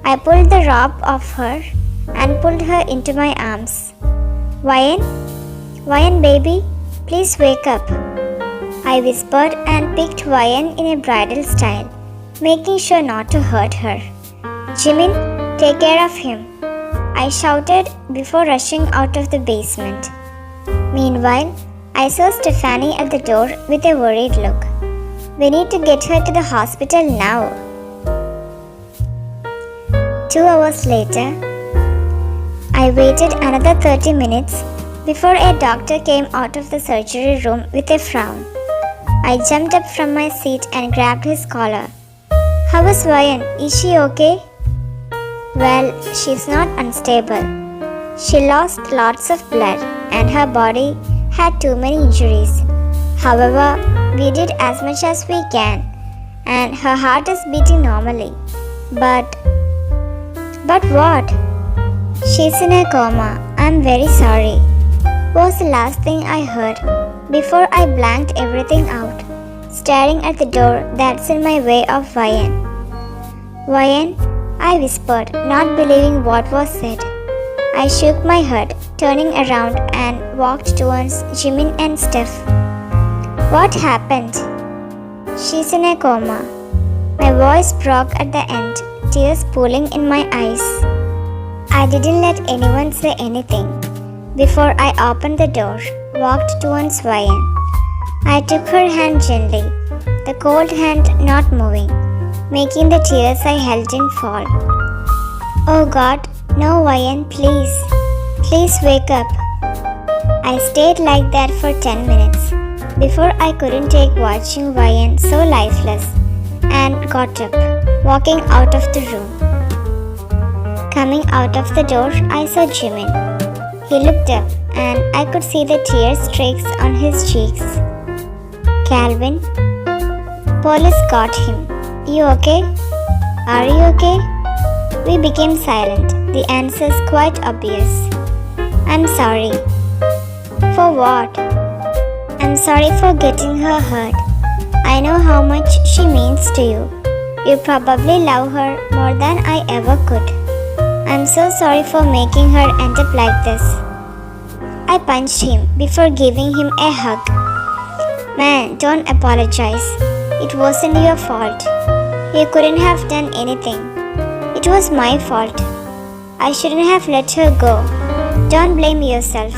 I pulled the robe off her and pulled her into my arms. YN? YN baby, please wake up. I whispered and picked YN in a bridal style, making sure not to hurt her. Jimin, take care of him, I shouted before rushing out of the basement. Meanwhile, I saw Stephanie at the door with a worried look. We need to get her to the hospital now. 2 hours later, I waited another 30 minutes before a doctor came out of the surgery room with a frown. I jumped up from my seat and grabbed his collar. How is YN? Is she okay? Well, she's not unstable. She lost lots of blood and her body had too many injuries. However, we did as much as we can and her heart is beating normally. But what? She's in a coma. I'm very sorry, was the last thing I heard before I blanked everything out, staring at the door that's in my way of YN. YN? I whispered, not believing what was said. I shook my head, turning around and walked towards Jimin and Steph. What happened? She's in a coma. My voice broke at the end, tears pooling in my eyes. I didn't let anyone say anything before I opened the door, walked towards YN. I took her hand gently, the cold hand not moving, making the tears I held in fall. Oh God, no YN, please. Please wake up. I stayed like that for 10 minutes before I couldn't take watching YN so lifeless and got up, walking out of the room. Coming out of the door, I saw Jimin. He looked up and I could see the tear streaks on his cheeks. Calvin, police got him. You okay? Are you okay? We became silent. The answer's quite obvious. I'm sorry. For what? I'm sorry for getting her hurt. I know how much she means to you. You probably love her more than I ever could. I'm so sorry for making her end up like this. I punched him before giving him a hug. Man, don't apologize. It wasn't your fault. You couldn't have done anything. It was my fault. I shouldn't have let her go. Don't blame yourself.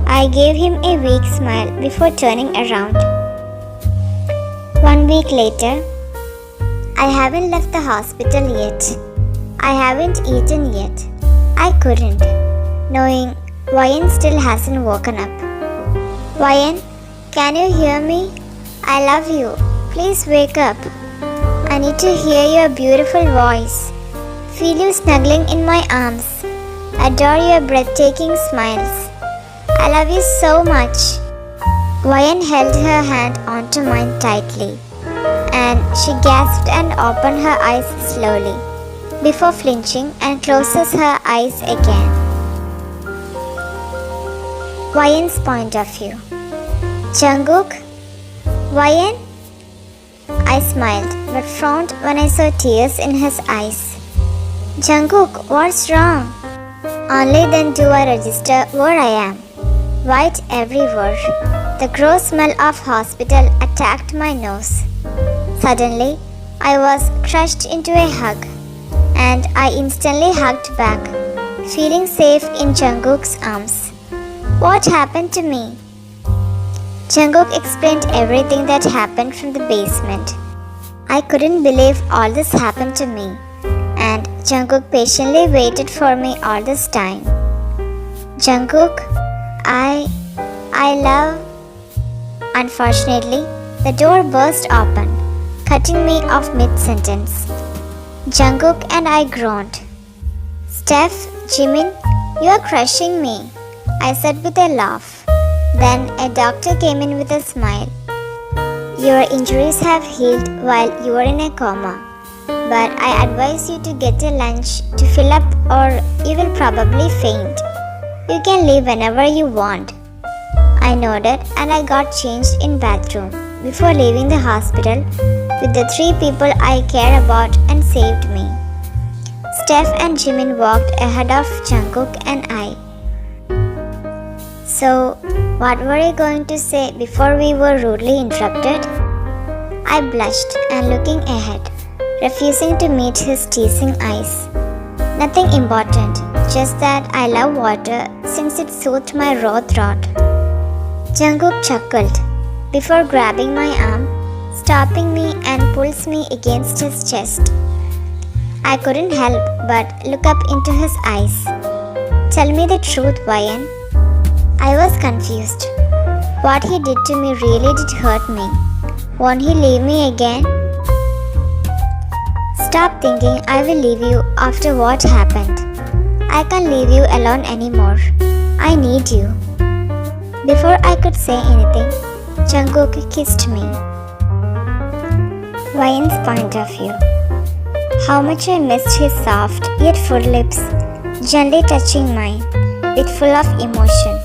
I gave him a weak smile before turning around. 1 week later, I haven't left the hospital yet. I haven't eaten yet. I couldn't, knowing Ryan still hasn't woken up. Ryan, can you hear me? I love you. Please wake up. I need to hear your beautiful voice. Feel you snuggling in my arms. Adore your breathtaking smiles. I love you so much. Ryan held her hand onto mine tightly, and she gasped and opened her eyes slowly, before flinching and closes her eyes again. Ryan's point of view. Jungkook? Ryan? I smiled, but frowned when I saw tears in his eyes. Jungkook, what's wrong? Only then do I register where I am. White everywhere. The gross smell of hospital attacked my nose. Suddenly, I was crushed into a hug, and I instantly hugged back, feeling safe in Jungkook's arms. What happened to me? Jungkook explained everything that happened from the basement. I couldn't believe all this happened to me, and Jungkook patiently waited for me all this time. Jungkook, I love... Unfortunately, the door burst open, cutting me off mid-sentence. Jungkook and I groaned. Steph, Jimin, you are crushing me, I said with a laugh. Then a doctor came in with a smile. Your injuries have healed while you were in a coma, but I advise you to get a lunch to fill up or you will probably faint. You can leave whenever you want. I nodded and I got changed in bathroom before leaving the hospital with the 3 people I care about and saved me. Steph and Jimin walked ahead of Jungkook and I. So, what were you going to say before we were rudely interrupted? I blushed and looking ahead, refusing to meet his teasing eyes. Nothing important, just that I love water since it soothed my raw throat. Jungkook chuckled before grabbing my arm, stopping me and pulls me against his chest. I couldn't help but look up into his eyes. Tell me the truth, Ryan. I was confused. What he did to me really did hurt me. Won't he leave me again? Stop thinking I will leave you after what happened. I can't leave you alone anymore. I need you. Before I could say anything, Jungkook kissed me. Ryan's point of view. How much I missed his soft yet full lips, gently touching mine, with full of emotion.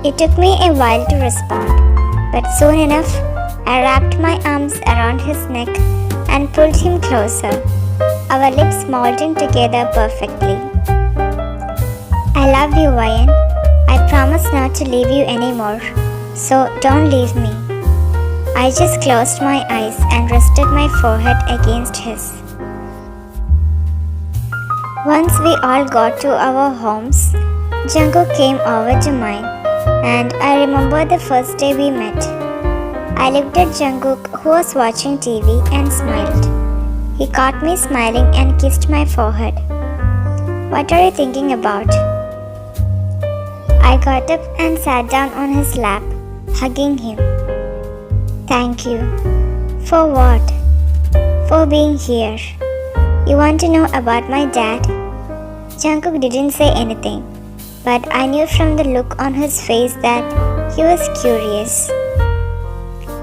It took me a while to respond, but soon enough, I wrapped my arms around his neck and pulled him closer, our lips molding together perfectly. I love you, Ryan. I promise not to leave you anymore, so don't leave me. I just closed my eyes and rested my forehead against his. Once we all got to our homes, Jungkook came over to mine, and I remember the first day we met. I looked at Jungkook, who was watching TV, and smiled. He caught me smiling and kissed my forehead. What are you thinking about? I got up and sat down on his lap, hugging him. Thank you. For what? For being here. You want to know about my dad? Jungkook didn't say anything, but I knew from the look on his face that he was curious.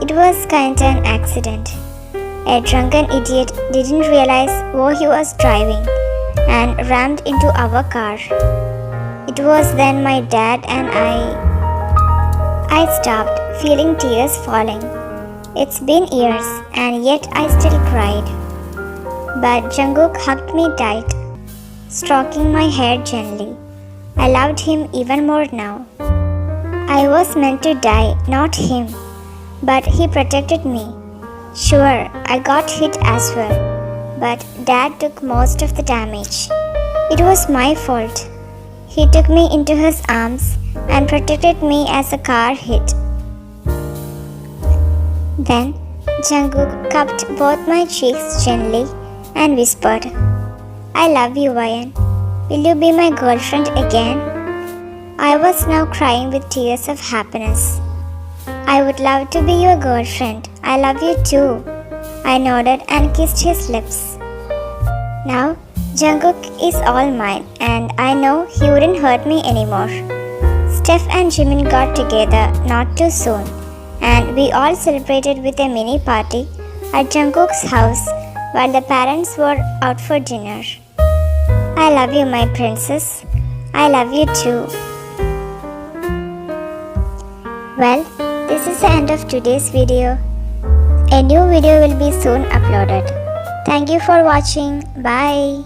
It was kinda an accident. A drunken idiot didn't realize where he was driving and rammed into our car. It was then my dad and I stopped, feeling tears falling. It's been years and yet I still cried. But Jungkook hugged me tight, stroking my hair gently. I loved him even more now. I was meant to die, not him, but he protected me. Sure, I got hit as well, but Dad took most of the damage. It was my fault. He took me into his arms and protected me as the car hit. Then Jungkook cupped both my cheeks gently and whispered, "I love you, Ryan. Will you be my girlfriend again?" I was now crying with tears of happiness. "I would love to be your girlfriend. I love you too." I nodded and kissed his lips. Now Jungkook is all mine and I know he wouldn't hurt me anymore. Steph and Jimin got together not too soon and we all celebrated with a mini party at Jungkook's house while the parents were out for dinner. I love you, my princess. I love you too. Well, this is the end of today's video. A new video will be soon uploaded. Thank you for watching. Bye.